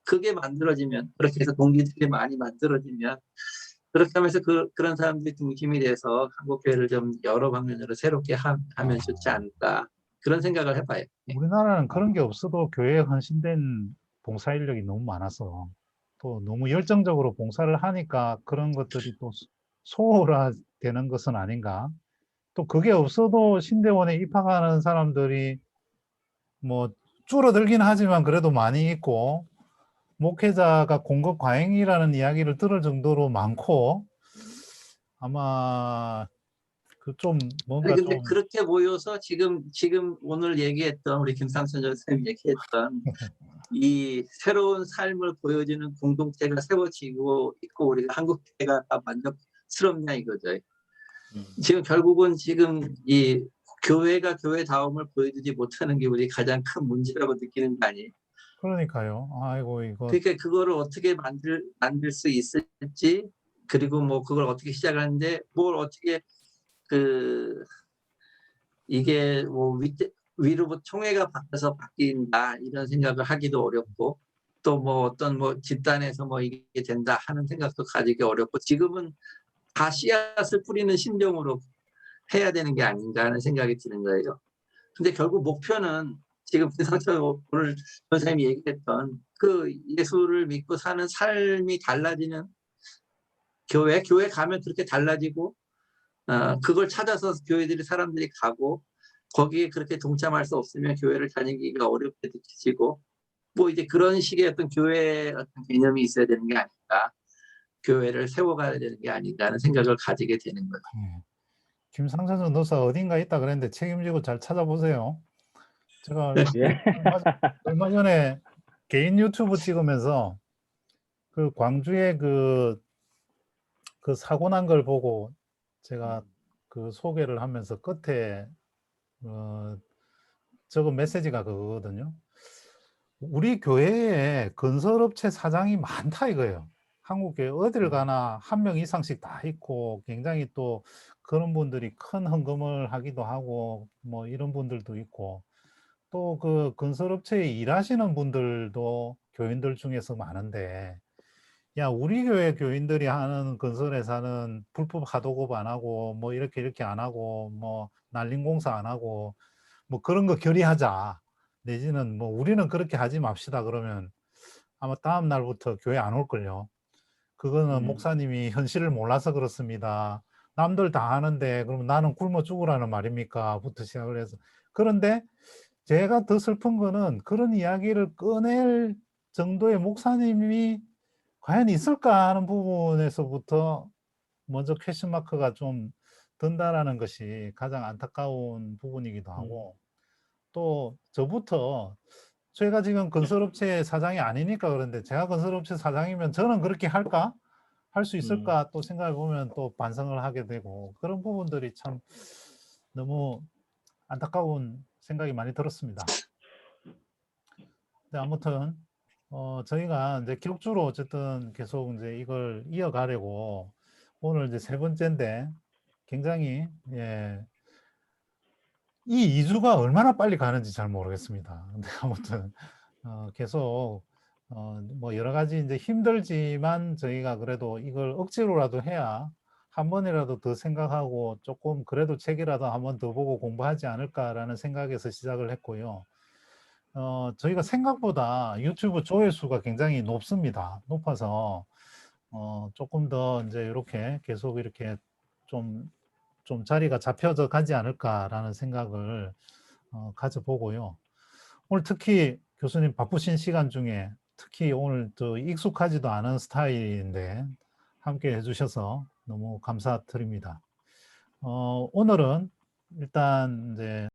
D: 그게 만들어지면, 그렇게 해서 동기들이 많이 만들어지면, 그렇게 하면서 그런 사람들이 중심이 돼서 한국 교회를 좀 여러 방면으로 새롭게 하면 좋지 않을까, 그런 생각을 해봐요.
A: 우리나라는 그런 게 없어도 교회에 헌신된 봉사 인력이 너무 많아서 또 너무 열정적으로 봉사를 하니까 그런 것들이 또 소홀화되는 것은 아닌가. 또 그게 없어도 신대원에 입학하는 사람들이 뭐 줄어들긴 하지만 그래도 많이 있고, 목회자가 공급 과잉이라는 이야기를 들을 정도로 많고, 아마 그 좀 뭔가
D: 근데
A: 좀
D: 그렇게 모여서 지금 오늘 얘기했던 우리 김상천 선생님이 얘기했던 이 새로운 삶을 보여주는 공동체가 세워지고 있고 우리가 한국교회가 다 만족스럽냐 이거죠. 지금 결국은 지금 이 교회가 교회다움을 보여주지 못하는 게 우리 가장 큰 문제라고 느끼는 거 아니에요?
A: 그러니까요. 아이고 이거
D: 그러니까 그거를 어떻게 만들 수 있을지, 그리고 뭐 그걸 어떻게 시작하는데 뭘 어떻게 이게 뭐 위로부터 총회가 바뀌어서 바뀐다 이런 생각을 하기도 어렵고, 또 뭐 어떤 뭐 집단에서 뭐 이게 된다 하는 생각도 가지기 어렵고, 지금은 다 씨앗을 뿌리는 심정으로 해야 되는 게 아닌가 하는 생각이 드는 거예요. 근데 결국 목표는 지금 김상철 오늘 선생님이 얘기했던 그 예수를 믿고 사는 삶이 달라지는 교회 가면 그렇게 달라지고, 그걸 찾아서 사람들이 가고, 거기에 그렇게 동참할 수 없으면 교회를 다니기가 어렵게 느껴지고, 뭐 이제 그런 식의 어떤 교회의 어떤 개념이 있어야 되는 게 아닌가, 교회를 세워가야 되는 게 아닌가 하는 생각을 가지게 되는 거예요.
A: 김상천 전도사 어딘가 있다 그랬는데 책임지고 잘 찾아보세요. 제가
B: 예.
A: 얼마 전에 개인 유튜브 찍으면서 그 광주에 그 사고 난 걸 보고 제가 그 소개를 하면서 끝에 적은 메시지가 그거거든요. 우리 교회에 건설업체 사장이 많다 이거예요. 한국교회 어딜 가나 한 명 이상씩 다 있고, 굉장히 또 그런 분들이 큰 헌금을 하기도 하고 뭐 이런 분들도 있고, 또 그 건설업체에 일하시는 분들도 교인들 중에서 많은데, 야 우리 교회 교인들이 하는 건설회사는 불법 하도급 안 하고 뭐 이렇게 안 하고 뭐 난림공사 안 하고 뭐 그런 거 결의하자, 내지는 뭐 우리는 그렇게 하지 맙시다 그러면 아마 다음 날부터 교회 안 올걸요. 그거는 목사님이 현실을 몰라서 그렇습니다. 남들 다 하는데 그러면 나는 굶어 죽으라는 말입니까? 부터 시작을 해서. 그런데 제가 더 슬픈 거는 그런 이야기를 꺼낼 정도의 목사님이 과연 있을까 하는 부분에서부터 먼저 퀘스천 마크가 좀 든다라는 것이 가장 안타까운 부분이기도 하고, 또 저부터 제가 지금 건설업체 사장이 아니니까 그런데 제가 건설업체 사장이면 저는 그렇게 할까? 할 수 있을까? 또 생각해 보면 또 반성을 하게 되고, 그런 부분들이 참 너무 안타까운 생각이 많이 들었습니다. 근데 아무튼 저희가 이제 격주로 어쨌든 계속 이제 이걸 이어가려고 오늘 이제 세 번째인데, 굉장히 이 2주가 얼마나 빨리 가는지 잘 모르겠습니다. 근데 아무튼 계속 뭐 여러 가지 이제 힘들지만 저희가 그래도 이걸 억지로라도 해야 한 번이라도 더 생각하고 조금 그래도 책이라도 한 번 더 보고 공부하지 않을까라는 생각에서 시작을 했고요. 저희가 생각보다 유튜브 조회수가 굉장히 높아서 조금 더 이제 이렇게 계속 이렇게 좀 자리가 잡혀져 가지 않을까라는 생각을 가져보고요. 오늘 특히 교수님 바쁘신 시간 중에 특히 오늘 또 익숙하지도 않은 스타일인데 함께 해주셔서 너무 감사드립니다. 오늘은 일단 이제